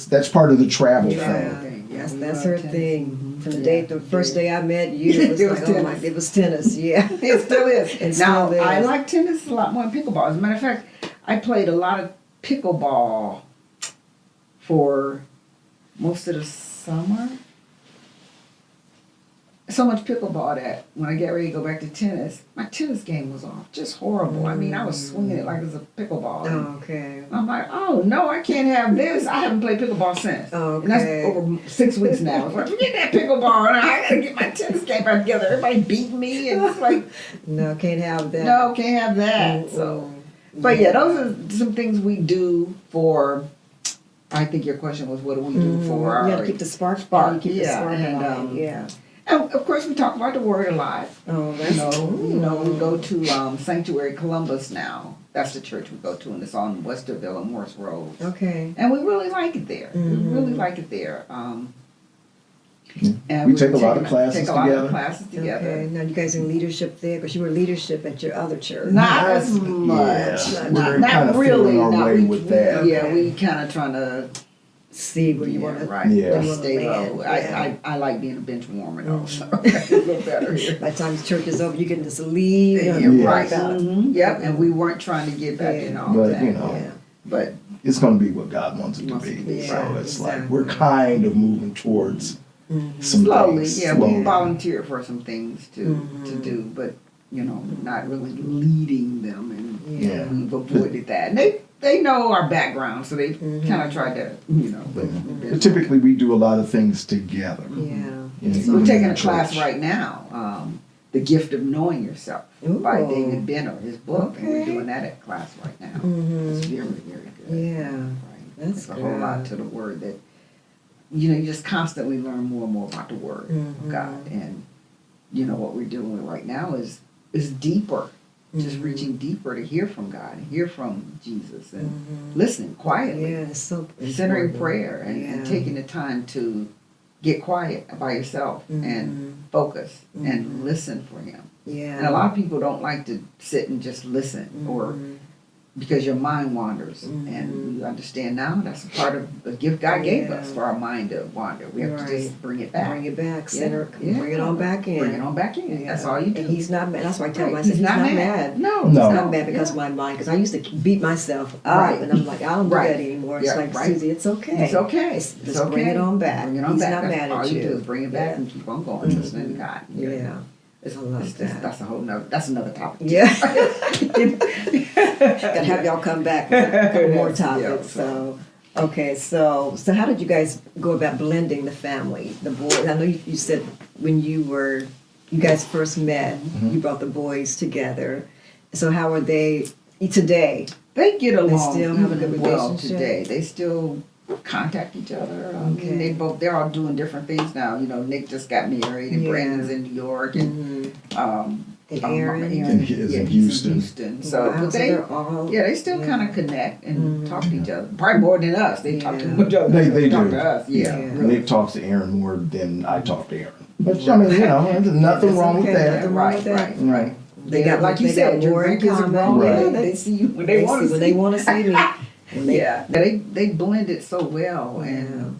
that's part of the travel Yeah. thing. Yes, We that's love her tennis. thing. From the Yeah. the first day I met you, it was It was like, oh my, tennis. it was tennis. Yeah. It still is. It Now, still is. I like tennis a lot more than pickleball. As a matter of fact, I played a lot of pickleball for most of the summer. So much pickleball that when I get ready to go back to tennis, my tennis game was off. Just horrible. I mean, I was swinging it like it was a pickleball. And Oh, okay. I'm like, oh no, I can't have this. I haven't played pickleball since. Okay. And that's over 6 weeks now. It's like, forget that pickleball. And I gotta get my tennis game back together. Everybody beating me, and it's like, No, can't have that. no, can't have that. So, but yeah, those are some things we do for. I think your question was, what do we do for our? You gotta keep the spark. Spark, You keep the yeah, spark and, alive. Yeah. And of course, we talk about the word a lot. Oh, You that's know, we go to Sanctuary Columbus now. That's the church we go to, and it's on Westerville and Morse Road. okay. And we really like it there. We really like it there. And We take a lot of classes take a lot together. of classes together. Okay. Now you guys in leadership there, because you were leadership at your other church. Not as much. Yeah, Not, we're not kind of really. feeling our Not, way we, with that. Yeah, Okay. we kind of trying to See where you want to. right. Yeah. Stay land, low. yeah. I like being a bench warmer though, so it's a little better here. By the time church is over, you can just leave. Yeah, and Yeah. right. out. Yep, and we weren't trying to get back in all But, that. Yeah. But It's going to be what God wants it to Wants it be. to be, So yeah, it's like exactly. we're kind of moving towards some slowly, things. yeah, slowly. we volunteer for some things to do, but not really leading them, and Yeah. we've avoided that. And they know our background, so they kind of tried to, but But typically, we do a lot of things together. Yeah. we're taking a church. class right now, "The Gift of Knowing Yourself" by Ooh. David Benner, his book, and we're Okay. doing that at class right now. Mhm. It's very, very good. Yeah. Right. That's There's a whole lot to the word that you just constantly learn more and more about the word Mhm. of God, and what we're dealing with right now is deeper just reaching deeper to hear from God, hear from Jesus, and listening quietly, Yeah, it's so centering important. prayer, and taking the time to get quiet by yourself and focus and listen for Him. Yeah. And a lot of people don't like to sit and just listen, or because your mind wanders. And you understand now that's a part of the gift God gave us for our mind to wander. We have to just bring it back. Bring it back, Yeah, center, bring it on back in. Bring it on back in. That's all you do. And He's not mad. That's why I tell Right. myself, He's not mad. No, He's No. not mad because of my mind. Because I used to beat myself up, Right. and I'm like, I don't do Right. that anymore. It's Yeah, like, right. Susie, it's okay. It's okay. Just It's okay. bring it on back. Bring it on He's back. not That's mad all at you do is bring it back and keep on going, listening to God. Yeah. It's, I love it's that. That's a whole nother. That's another topic. Yeah. Gotta have y'all come back with a couple more Yeah, topics. So, okay, so how did you guys go about blending the family, the boys? I know you said when you guys first met, you brought the boys together. So how are they today? They get along. still have a good even well relationship? today. They still contact each other. Okay. They're all doing different things now. You know, Nick just got married, and Yeah. Brandon's in New York, and And Aaron? Is in he's Houston. So, Wow, but so they. they're all, Yeah, they still kind of connect and talk to each other. Probably more than us. They talk to each other. They talk do. to us. Yeah, Yeah. really. Nick talks to Aaron more than I talk to Aaron. But I mean, there's nothing wrong with okay. that. Nothing wrong with that. Right. They got like you they said, got your more in grandkids are common. grown. Right. Yeah, they see you when they want to see. when they want to see me. When they- Yeah, they blended so well, and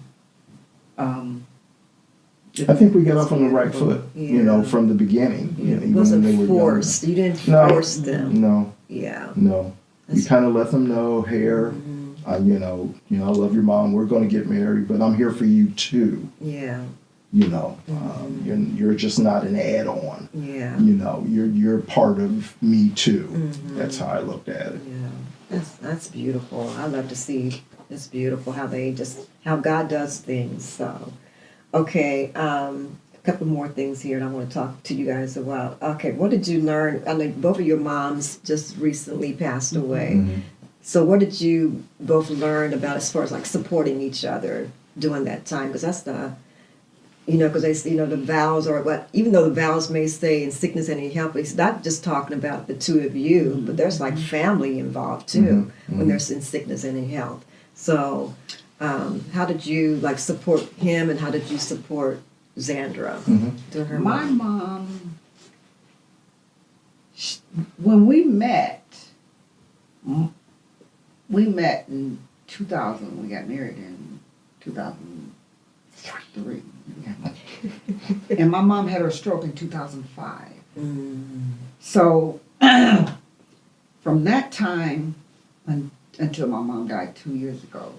I think we got off on the right foot, Yeah. from the beginning. It Even wasn't when they were forced. You didn't No. force them. No, Yeah. no. You kind of let them know, here, I love your mom. We're going to get married, but I'm here for you too. Yeah. You're just not an add-on. Yeah. You're part of me too. That's how I looked at it. Yeah. That's beautiful. I love to see. It's beautiful how God does things. So, okay. A couple more things here, and I want to talk to you guys about. Okay, what did you learn? I know both of your moms just recently passed away. So, what did you both learn about as far as like supporting each other during that time? Because that's because they say, the vows are what, even though the vows may say in sickness and in health, it's not just talking about the two of you, but there's like family involved too when there's in sickness and in health. So, how did you like support him, and how did you support Zandra during her My mom, when we met in 2000. We got married in 2003. And my mom had her stroke in 2005. So from that time until my mom died 2 years ago,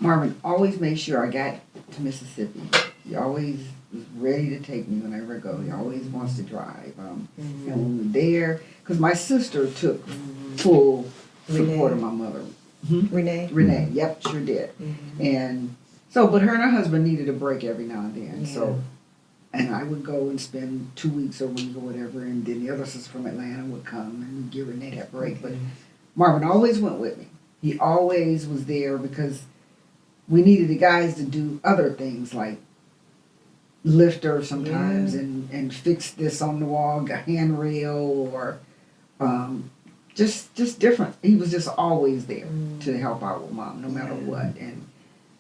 Marvin always made sure I got to Mississippi. He always was ready to take me whenever I go. He always wants to drive. And when we were there, because my sister took full support of my mother. Renee? Yep, sure did. And so, but her and her husband needed a break every now and then. So, and I would go and spend 2 weeks or a week or whatever, and then the other sister from Atlanta would come and we'd give Renee that break. But Marvin always went with me. He always was there because we needed the guys to do other things like lift her sometimes and fix this on the wall, a handrail, or just different. He was just always there to help out with Mom, no matter what. And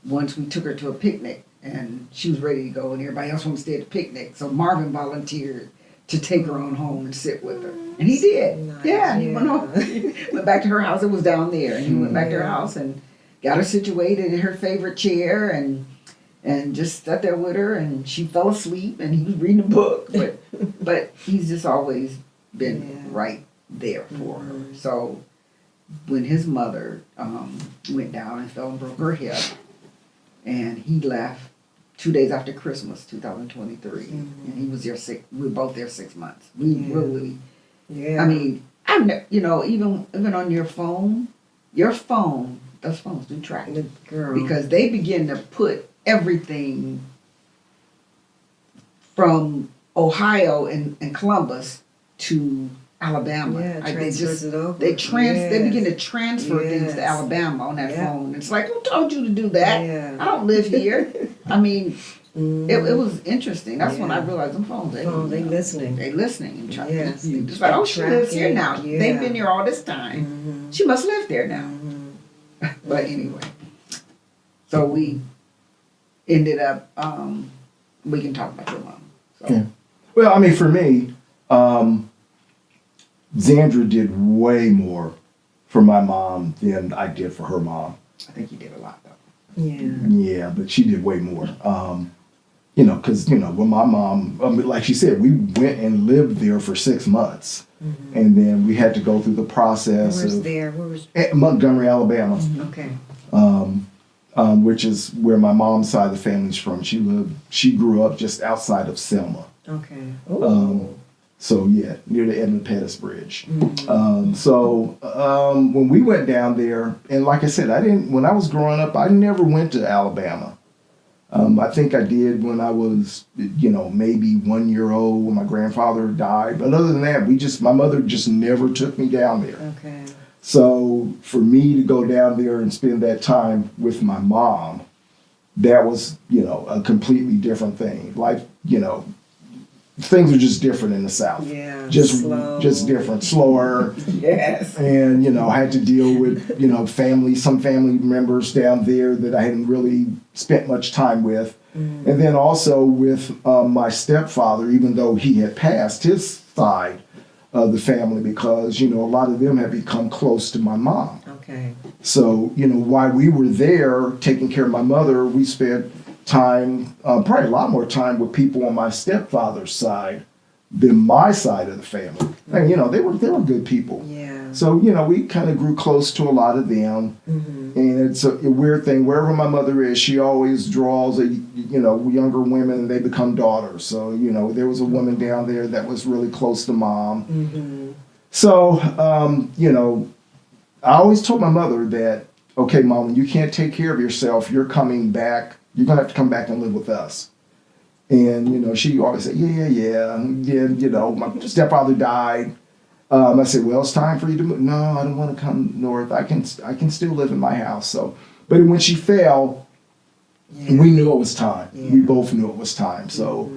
once we took her to a picnic, and she was ready to go, and everybody else wanted to stay at the picnic, so Marvin volunteered to take her on home and sit with her, and he did. Nice. Yeah, he went home, went back to her house. It was down there, and he went back to her house and got her situated in her favorite chair, and just sat there with her, and she fell asleep, and he was reading a book, but he's just always been right there for her. So when his mother went down and fell and broke her hip, and he left 2 days after Christmas, 2023, and he was there we were both there 6 months. We really, I mean, even on your phone, those phones do track you. Because they begin to put everything from Ohio and Columbus to Alabama. Yeah, They transfers it over. they begin to transfer things to Alabama on that phone. It's like, who told you to do that? Yeah. I don't live here. I mean, It was interesting. That's when I Yeah. realized them phones. They listening. They listening and trying. Yes, They they- just like, oh, she lives here now. tracking, yeah. They've been here all this time. Mm-hmm. She must live there now. But anyway, so we ended up. We can talk about your mom. So. Yeah. Well, I mean, for me, Zandra did way more for my mom than I did for her mom. I think you did a lot though. Yeah. Yeah, but she did way more. You know, because, you know, when my mom, like she said, we went and lived there for 6 months. And then we had to go through the process Where's of there? Where was? Montgomery, Alabama, Okay. which is where my mom's side of the family's from. She grew up just outside of Selma. Okay. So yeah, near the Edmund Pettus Bridge. When we went down there, and like I said, when I was growing up, I never went to Alabama. I think I did when I was, you know, maybe 1 year old when my grandfather died. But other than that, my mother just never took me down there. Okay. So for me to go down there and spend that time with my mom, that was, you know, a completely different thing. Like, you know, things are just different in the South. Yeah. Just slow. just different, slower. Yes. And, you know, I had to deal with, you know, some family members down there that I hadn't really spent much time with. And then also with my stepfather, even though he had passed, his side of the family, because, you know, a lot of them had become close to my mom. Okay. So, you know, while we were there taking care of my mother, we spent time, probably a lot more time with people on my stepfather's side than my side of the family. And, you know, they were good people. Yeah. So, you know, we kind of grew close to a lot of them. And it's a weird thing. Wherever my mother is, she always draws, younger women, and they become daughters. So, you know, there was a woman down there that was really close to mom. So, you know, I always told my mother that, okay, Mom, when you can't take care of yourself, you're coming back. You're going to have to come back and live with us. And, you know, she always said, yeah, you know, my stepfather died. I said, well, it's time for you to move. No, I don't want to come north. I can still live in my house. So, but when she fell, we knew it was time. Yeah. We both knew it was time. So,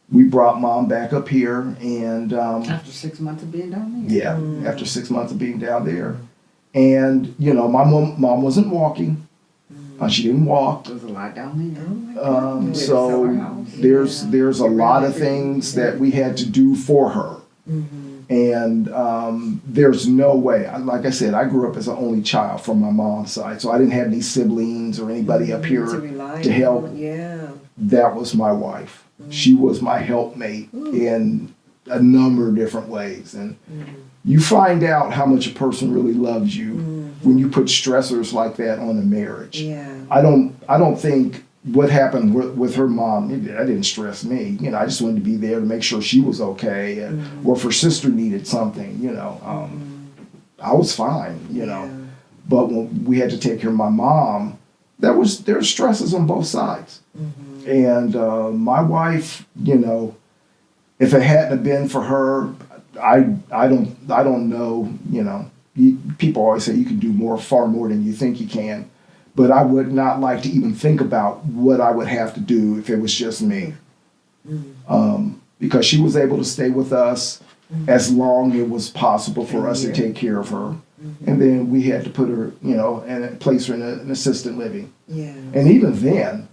we brought Mom back up here, and After 6 months of being down there. yeah, after 6 months of being down there, and you know, my mom wasn't walking. She didn't walk. There was a lot down there. So there's a lot of things that we had to do for her. And there's no way, like I said, I grew up as an only child from my mom's side, so I didn't have any siblings or anybody up here rely to help. on. Yeah. That was my wife. She was my helpmate in a number of different ways. And you find out how much a person really loves you when you put stressors like that on a marriage. Yeah. I don't think what happened with her mom, that didn't stress me. You know, I just wanted to be there to make sure she was okay, or if her sister needed something, you know, I was fine, you know. But when we had to take care of my mom, there's stresses on both sides. And my wife, you know, if it hadn't have been for her, I don't know, you know. People always say you can do far more than you think you can. But I would not like to even think about what I would have to do if it was just me. Because she was able to stay with us as long as it was possible for us to take care of her. And then we had to put her, you know, and place her in an assisted living. Yeah. And even then,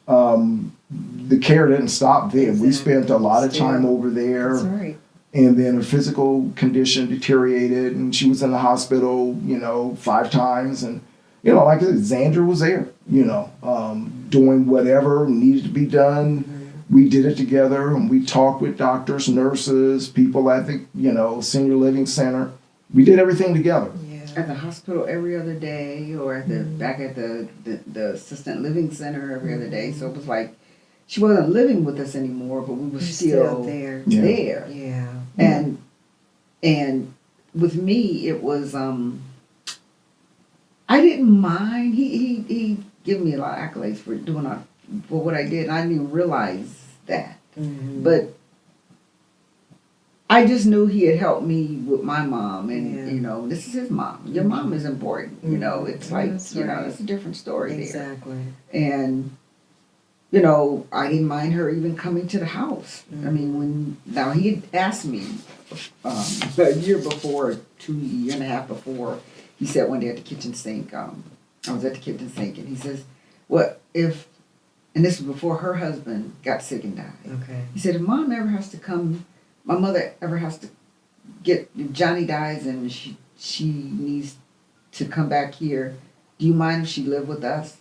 the care didn't stop there. We spent a lot of time over there. That's right. And then her physical condition deteriorated, and she was in the hospital, you know, 5 times. And, you know, like I said, Zandra was there, you know, doing whatever needed to be done. We did it together, and we talked with doctors, nurses, people at the, you know, senior living center. We did everything together. At the hospital every other day, or at the back at the assistant living center every other day. So it was like she wasn't living with us anymore, but we were still there. there. Yeah. And with me, it was I didn't mind. He gave me a lot of accolades for for what I did. And I didn't realize that, but I just knew he had helped me with my mom, and you know, this is his mom. Your mom is important. You know, it's like, you know, it's a different story exactly. there. And you know, I didn't mind her even coming to the house. I mean, now he had asked me a year before, year and a half before, he said one day at the kitchen sink, I was at the kitchen sink, and he says, what if, and this was before her husband got sick and died. Okay. He said, if mom ever has to come, my mother ever has to if Johnny dies and she needs to come back here, do you mind if she lived with us?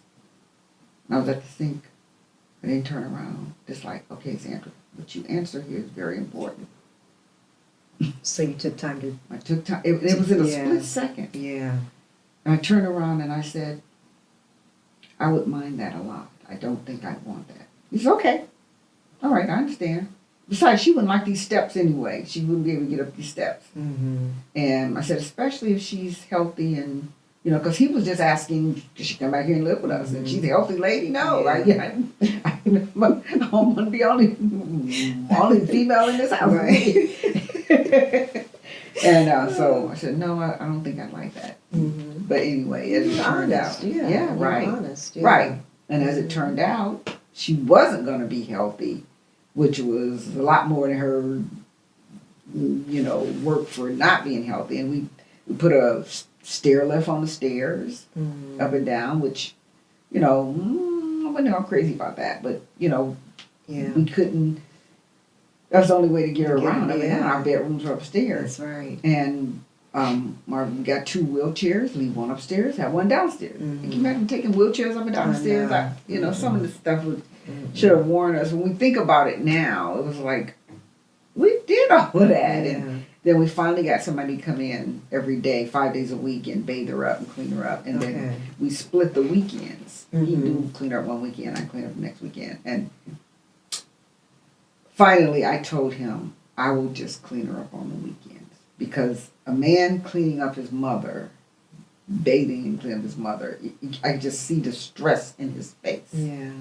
And I was at the sink. I didn't turn around. Just like, okay, Sandra, what you answer here is very important. So you took time to. I took time. It was in a split second. Yeah. And I turned around and I said, I would mind that a lot. I don't think I'd want that. He said, okay. All right, I understand. Besides, she wouldn't like these steps anyway. She wouldn't be able to get up these steps. Mm-hmm. And I said, especially if she's healthy and, you know, because he was just asking, could she come back here and live with us? And she's a healthy lady? No. Yeah. I don't want to be only female in this house. Right. And so I said, no, I don't think I'd like that. Mm-hmm. But anyway, as it turned out. Yeah, right. Honest, yeah. Right. And as it turned out, she wasn't going to be healthy, which was a lot more than her, you know, work for not being healthy. And we put a stair lift on the stairs, up and down, which, you know, I wasn't all crazy about that. But, you know, we couldn't, that's the only way to get her around. I mean, our bedrooms are upstairs. That's right. And Marvin got 2 wheelchairs, leave one upstairs, have one downstairs. Can you imagine taking wheelchairs up and down the stairs? You know, some of the stuff should have warned us. When we think about it now, it was like, we did all of that. Yeah. And then we finally got somebody to come in every day, 5 days a week, and bathe her up and clean her up. And then we split the weekends. He do clean her up one weekend, I clean her up the next weekend. And finally, I told him, I will just clean her up on the weekends. Because a man cleaning up his mother, bathing and cleaning up his mother, I just see the stress in his face. Yeah.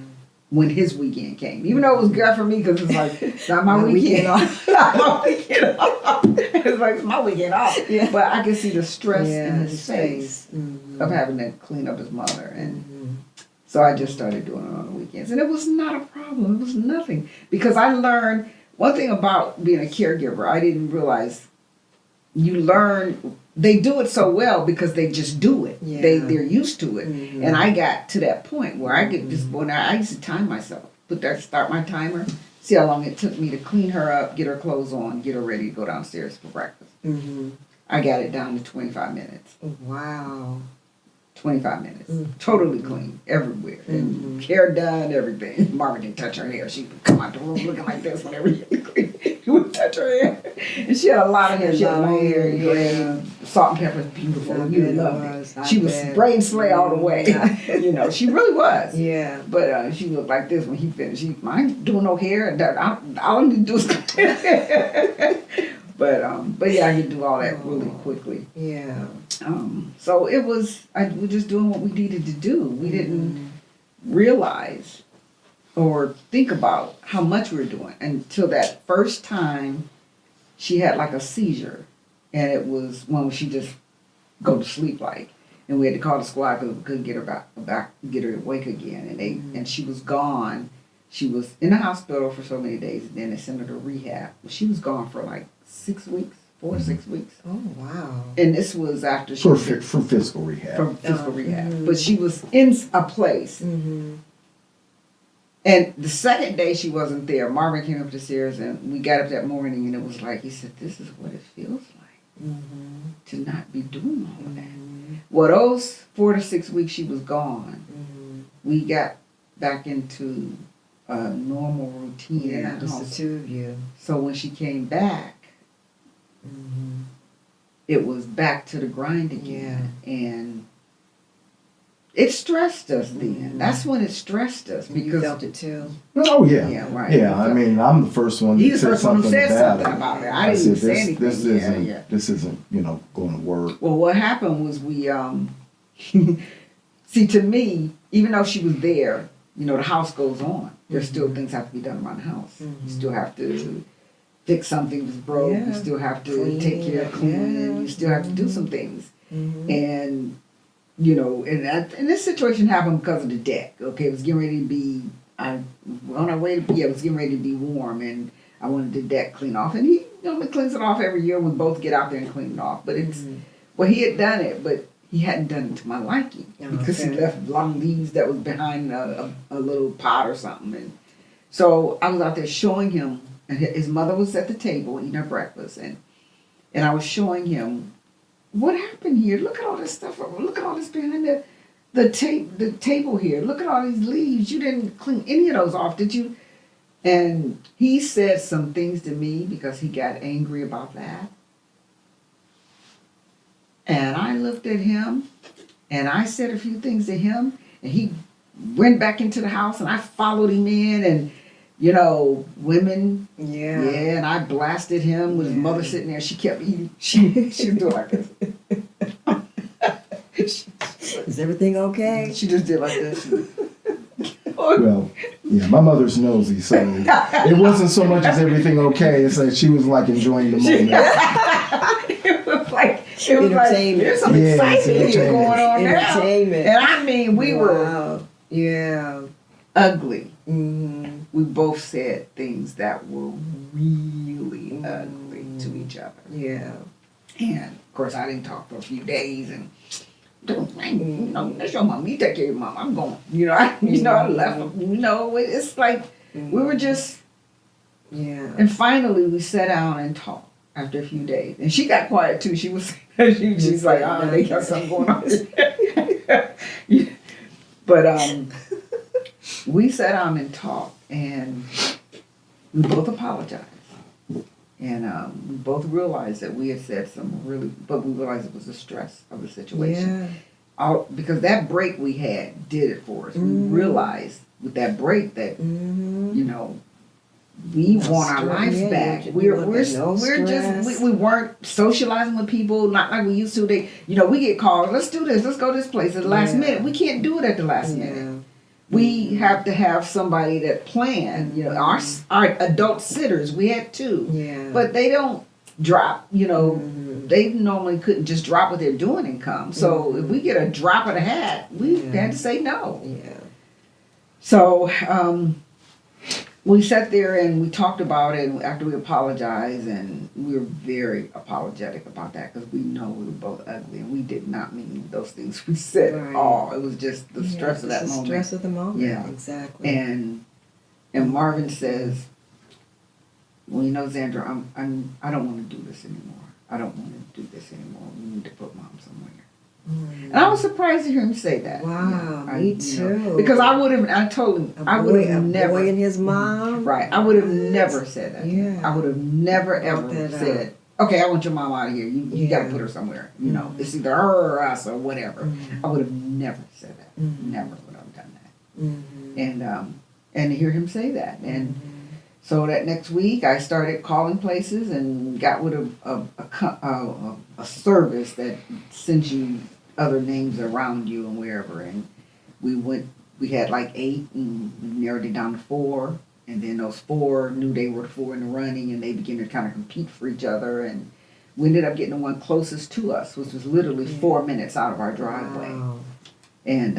When his weekend came. Even though it was good for me because it's like, it's not my weekend off. Not my weekend off. It's like, it's my weekend off. Yeah. But I could see the stress in his face Mm-hmm. of having to clean up his mother. And so I just started doing it on the weekends. And it was not a problem. It was nothing. Because I learned one thing about being a caregiver, I didn't realize you learn, they do it so well because they just do it. Yeah. They're used to it. And I got to that point where I could just, when I used to time myself, start my timer, see how long it took me to clean her up, get her clothes on, get her ready to go downstairs for breakfast. I got it down to 25 minutes. Wow. 25 minutes. Totally clean, everywhere. And hair done, everything. Marvin didn't touch her hair. She would come out the room looking like this whenever he would touch her hair. And she had a lot of hair. She had long hair, gray, salt and pepper, beautiful. You loved it. She was brain slay all the way. You know, she really was. Yeah. But she looked like this when he finished. I ain't doing no hair. All I need to do is But yeah, I could do all that really quickly. Yeah. So it was, we're just doing what we needed to do. We didn't realize or think about how much we were doing until that first time she had like a seizure. And it was when she just go to sleep like. And we had to call the squad because we couldn't get her get her awake again. And she was gone. She was in the hospital for so many days, and then they sent her to rehab. She was gone for like 6 weeks, 4 to 6 weeks. Oh, wow. And this was after she For physical rehab. from physical rehab. But she was in a place. Mm-hmm. And the second day she wasn't there, Marvin came up the stairs and we got up that morning and it was like, he said, this is what it feels like to not be doing all of that. Well, those 4 to 6 weeks she was gone, we got back into a normal routine in the just house. the two of you. So when she came back, it was back to the grind again. And it stressed us then. That's when it stressed us. You Because felt it too. Oh yeah. Yeah, right. Yeah, I mean, I'm the first one that He's the said first one who something said about something it. about it. I didn't even say anything. This isn't, going to work. Well, what happened was we, see, to me, even though she was there, the house goes on. There's still things have to be done around the house. You still have to fix something that's broke. You still have to take care of cleaning. You still have to do some things. And, and this situation happened because of the deck. Okay, it was getting ready to be, on our way to, it was getting ready to be warm, and I wanted the deck clean off. And he normally cleans it off every year. We both get out there and clean it off. But it's, well, he had done it, but he hadn't done it to my liking. Because he left a lot of leaves that was behind a little pot or something. And so I was out there showing him, and his mother was at the table eating her breakfast. And I was showing him, what happened here? Look at all this stuff. Look at all this behind the table here. Look at all these leaves. You didn't clean any of those off, did you? And he said some things to me because he got angry about that. And I looked at him and I said a few things to him, and he went back into the house, and I followed him in, and you know, women, and I blasted him with his mother sitting there. She kept eating. She was doing like this. Is everything okay? She just did like this. Well, yeah, my mother's nosy, so it wasn't so much as everything okay. It's like she was like enjoying the moment. It was like Entertainment. there's some excitement here going on now. Entertainment. And I mean, we were ugly. Mm-hmm. We both said things that were really ugly to each other. Yeah. And of course, I didn't talk for a few days, and you know, that's your mom. You take care of your mom. I'm going. You know, I left them. You know, it's like we were just. Yeah. And finally, we sat down and talked after a few days, and she got quiet too. She was. She's like, oh, they got something going on. But we sat down and talked, and we both apologized. And we both realized that we had said some really, but we realized it was the stress of the situation. Yeah. Because that break we had did it for us. We realized with that break that, you know, we want our lives back. We weren't socializing with people, not like we used to. You know, we get called, let's do this, let's go this place at the last minute. We can't do it at the last minute. We have to have somebody that planned. You know, our adult sitters, we had two. Yeah. But they don't drop, you know, they normally couldn't just drop what they're doing and come. So if we get a drop of the hat, we had to say no. Yeah. So we sat there and we talked about it after we apologized, and we were very apologetic about that because we know we were both ugly and we did not mean those things we said at all. It was just the stress of that moment. The stress of the moment. Yeah, exactly. And Marvin says, "Well, you know, Zandra, I don't want to do this anymore. I don't want to do this anymore. We need to put mom somewhere." And I was surprised to hear him say that. Wow, me too. Because I told him, I would have never. Boy and his mom? Right. I would have never said that. Yeah. I would have never, ever said, okay, I want your mom out of here. You got to put her somewhere. You know, it's either her or us or whatever. I would have never said that. Never would have done that. And to hear him say that. And so that next week, I started calling places and got with a service that sends you other names around you and wherever. And we had like 8, and we narrowed it down to 4. And then those 4 knew they were 4 in the running, and they began to kind of compete for each other. And we ended up getting the one closest to us, which was literally 4 minutes out of our driveway. Wow. And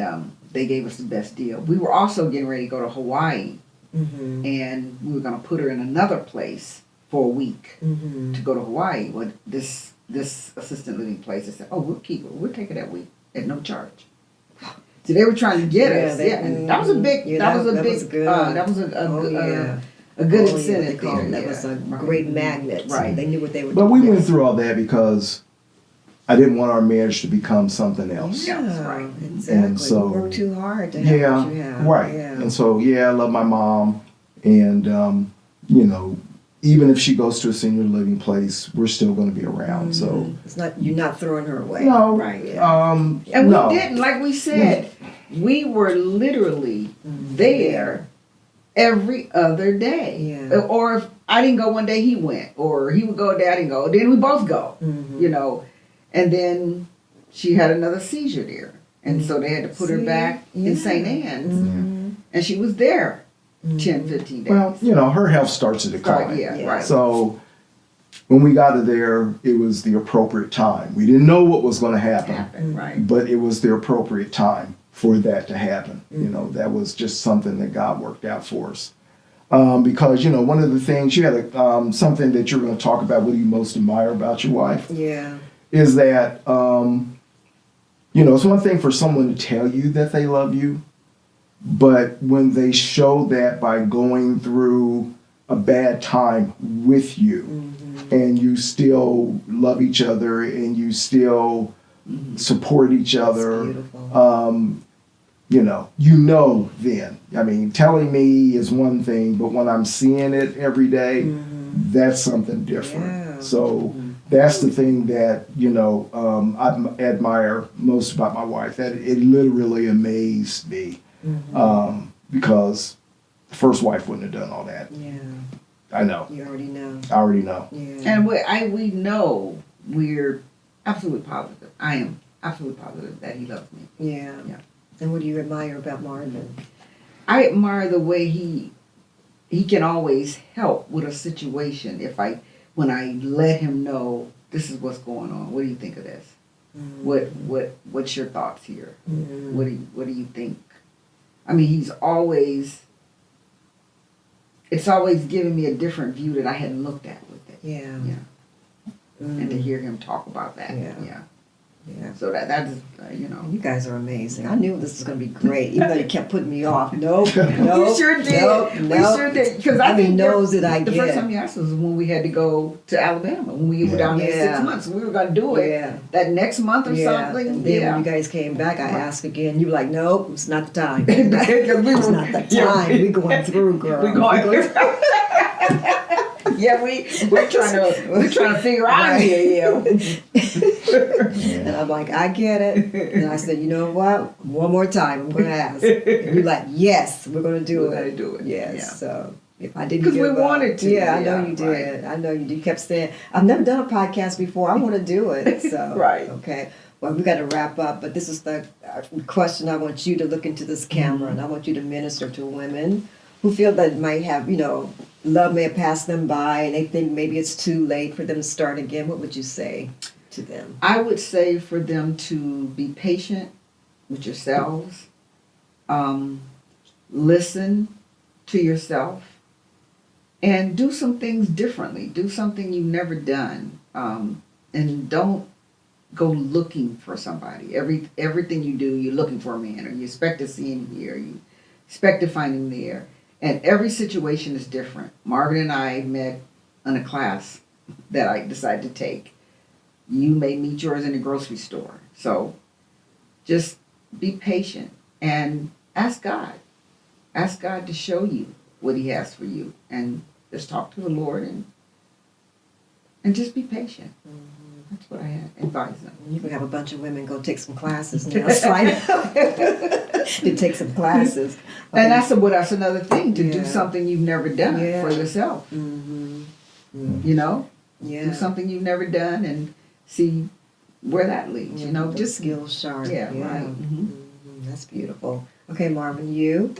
they gave us the best deal. We were also getting ready to go to Hawaii. And we were going to put her in another place for a week to go to Hawaii. Well, this assistant living place, they said, "Oh, we'll keep her. We'll take her that week at no charge." So they were trying to get us. And that was a big. That was a good incentive. That was a great magnet. Right. They knew what they were But doing. we went through all that because I didn't want our marriage to become something else. Yeah, that's right. Exactly. And so, you work too hard to have what you have. Right. Yeah. And so, I love my mom. And, you know, even if she goes to a senior living place, we're still going to be around. So it's not, you're not throwing her away. No. Right. Yeah. And we didn't, like we said, we were literally there every other day. Yeah. Or if I didn't go one day, he went. Or he would go a day, I didn't go. Then we both go, you know. And then she had another seizure there. And so they had to put her back in St. Anne's. And she was there 10, 15 days. Well, you know, her health starts to decline. Right. So when we got her there, it was the appropriate time. We didn't know what was going to happen. Right. But it was the appropriate time for that to happen. You know, that was just something that God worked out for us. Because, you know, one of the things, you had something that you're going to talk about, what do you most admire about your wife? Yeah. Is that, you know, it's one thing for someone to tell you that they love you, but when they show that by going through a bad time with you, and you still love each other and you still support each other, Beautiful. you know then. I mean, telling me is one thing, but when I'm seeing it every day, that's something different. Yeah. So that's the thing that, you know, I admire most about my wife. That it literally amazed me, because the first wife wouldn't have done all that. Yeah. I know. You already know. I already know. Yeah. And we know we're absolutely positive. I am absolutely positive that he loves me. Yeah. Yeah. And what do you admire about Marvin? I admire the way he can always help with a situation when I let him know this is what's going on. What do you think of this? What's your thoughts here? What do you think? I mean, it's always given me a different view that I hadn't looked at with it. Yeah. And to hear him talk about that. Yeah. So that's you know. You guys are amazing. I knew this was going to be great, even though you kept putting me off. Nope. We sure did. We sure did. Because I think knows that I the get. first time you asked us was when we had to go to Alabama, when we were down there 6 months. We were going to do it that next month or something. And then when you guys came back, I asked again. You were like, nope, it's not the time. It's not the time. We're going through, girl. We're going through. Yeah, we're trying to figure out here. And I'm like, I get it. And I said, you know what? One more time, I'm going to ask. And you're like, yes, we're going to do it. We're going to do it. Yes. Yeah. So if I didn't, because we wanted to. Yeah, I know you did. Right. I know you did. You kept saying, I've never done a podcast before. I want to do it. So right. Okay. Well, we got to wrap up, but this is the question. I want you to look into this camera, and I want you to minister to women who feel that might have, you know, love may have passed them by, and they think maybe it's too late for them to start again. What would you say to them? I would say for them to be patient with yourselves, listen to yourself, and do some things differently. Do something you've never done, and don't go looking for somebody. Everything you do, you're looking for a man, or you expect to see him here, you expect to find him there. And every situation is different. Marvin and I met in a class that I decided to take. You may meet yours in the grocery store. So just be patient and ask God. Ask God to show you what he has for you. And just talk to the Lord and just be patient. That's what I advise them. You can have a bunch of women go take some classes now. Sign up to take some classes. And that's another thing, to do something you've never done for yourself. You know? Yeah. Do something you've never done and see where that leads. You know, just skills sharp. Yeah, right. That's beautiful. Okay, Marvin, you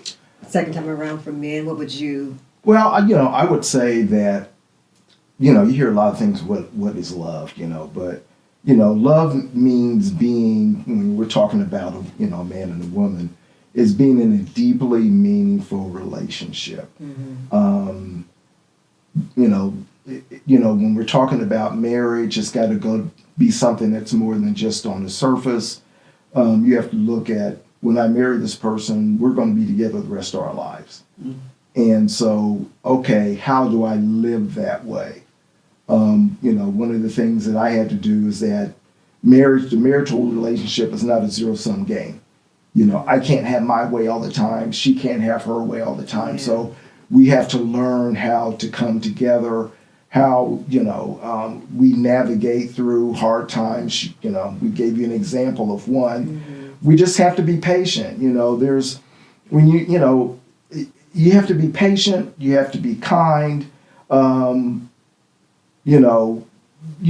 second time around for men, what would you? Well, you know, I would say that, you know, you hear a lot of things, what is love, you know, but, you know, love means being, when we're talking about, you know, a man and a woman, is being in a deeply meaningful relationship. When we're talking about marriage, it's got to be something that's more than just on the surface. You have to look at, when I marry this person, we're going to be together the rest of our lives. And so, okay, how do I live that way? One of the things that I had to do is that the marital relationship is not a zero-sum game. You know, I can't have my way all the time. She can't have her way all the time. Yeah. So we have to learn how to come together, how, we navigate through hard times. We gave you an example of one. We just have to be patient. You have to be patient. You have to be kind. You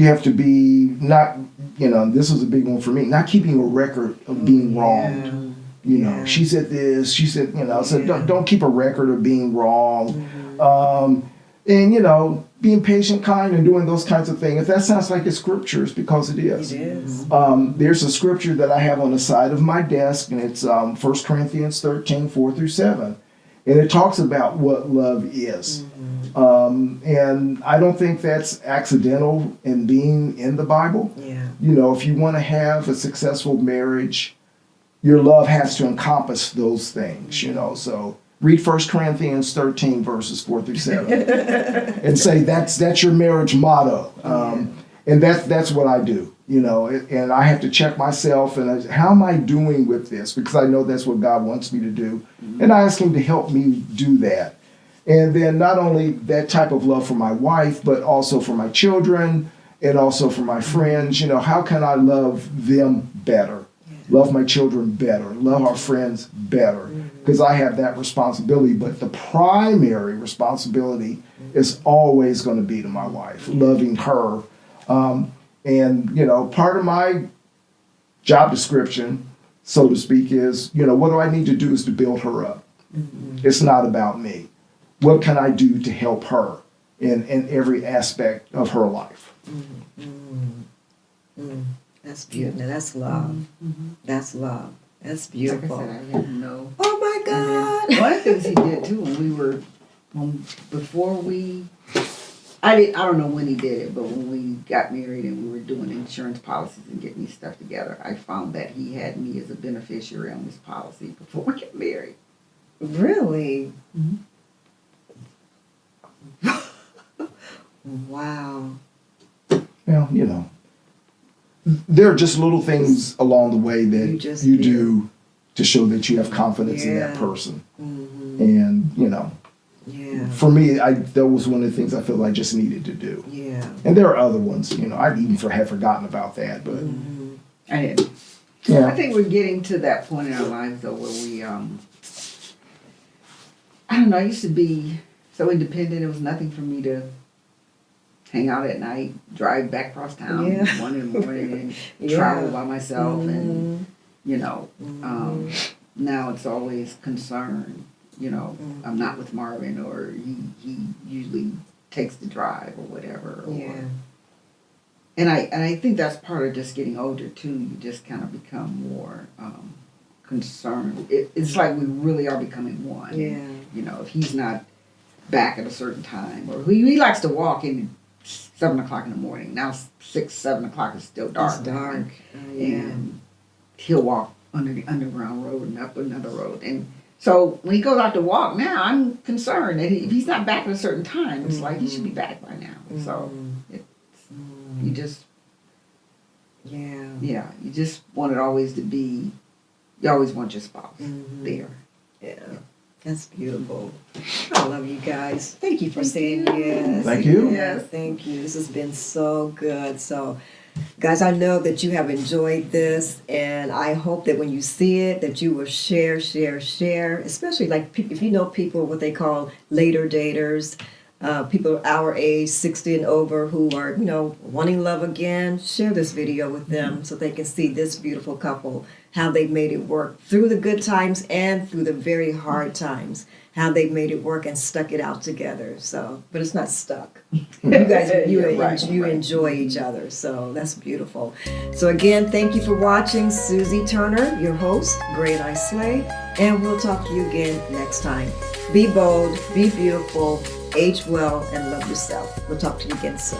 have to be this was a big one for me, not keeping a record of being wronged. She said this, she said, so don't keep a record of being wrong. And, being patient, kind, and doing those kinds of things. If that sounds like it's scripture, it's because it is. It is. There's a scripture that I have on the side of my desk, and it's 1 Corinthians 13, 4-7. And it talks about what love is. And I don't think that's accidental in being in the Bible. Yeah. You know, if you want to have a successful marriage, your love has to encompass those things, you know. So read 1 Corinthians 13, verses 4-7 and say that's your marriage motto. And that's what I do, you know. And I have to check myself and how am I doing with this? Because I know that's what God wants me to do. And I ask him to help me do that. And then not only that type of love for my wife, but also for my children and also for my friends. You know, how can I love them better? Love my children better, love our friends better, because I have that responsibility. But the primary responsibility is always going to be to my wife, loving her. And, you know, part of my job description, so to speak, is, you know, what do I need to do is to build her up. It's not about me. What can I do to help her in every aspect of her life? That's beautiful. Now, that's love. That's love. That's beautiful. Like I said, I have no. Oh my God. One of the things he did too I don't know when he did it, but when we got married and we were doing insurance policies and getting these stuff together, I found that he had me as a beneficiary on this policy before we got married. Really? Wow. Well, you know, there are just little things along the way that you do to show that you have confidence in that person. And, you know, for me, that was one of the things I felt I just needed to do. Yeah. And there are other ones, you know, I even have forgotten about that, but. I didn't. Yeah. I think we're getting to that point in our lives though where we, I don't know, I used to be so independent, it was nothing for me to hang out at night, drive back across town 1 in the morning and travel by myself and, you know, now it's always concern, you know, I'm not with Marvin or he usually takes the drive or whatever. And I think that's part of just getting older too. You just kind of become more concerned. It's like we really are becoming one. Yeah. You know, if he's not back at a certain time, or he likes to walk in 7 o'clock in the morning. Now 6, 7 o'clock is still dark. It's dark. And he'll walk under the underground road and up another road. And so when he goes out to walk now, I'm concerned that if he's not back at a certain time, it's like he should be back by now. So you just, you just want it always to be, you always want your spouse there. Yeah. That's beautiful. I love you guys. Thank you for saying yes. Thank you. Yes, thank you. This has been so good. So, guys, I know that you have enjoyed this, and I hope that when you see it, that you will share, especially like if you know people, what they call later daters, people our age, 60 and over, who are, you know, wanting love again. Share this video with them so they can see this beautiful couple, how they've made it work through the good times and through the very hard times, how they've made it work and stuck it out together. So, but it's not stuck. You guys, you enjoy each other. So that's beautiful. So again, thank you for watching. Susie Turner, your host, Gray and I Slay, and we'll talk to you again next time. Be bold, be beautiful, age well, and love yourself. We'll talk to you again soon.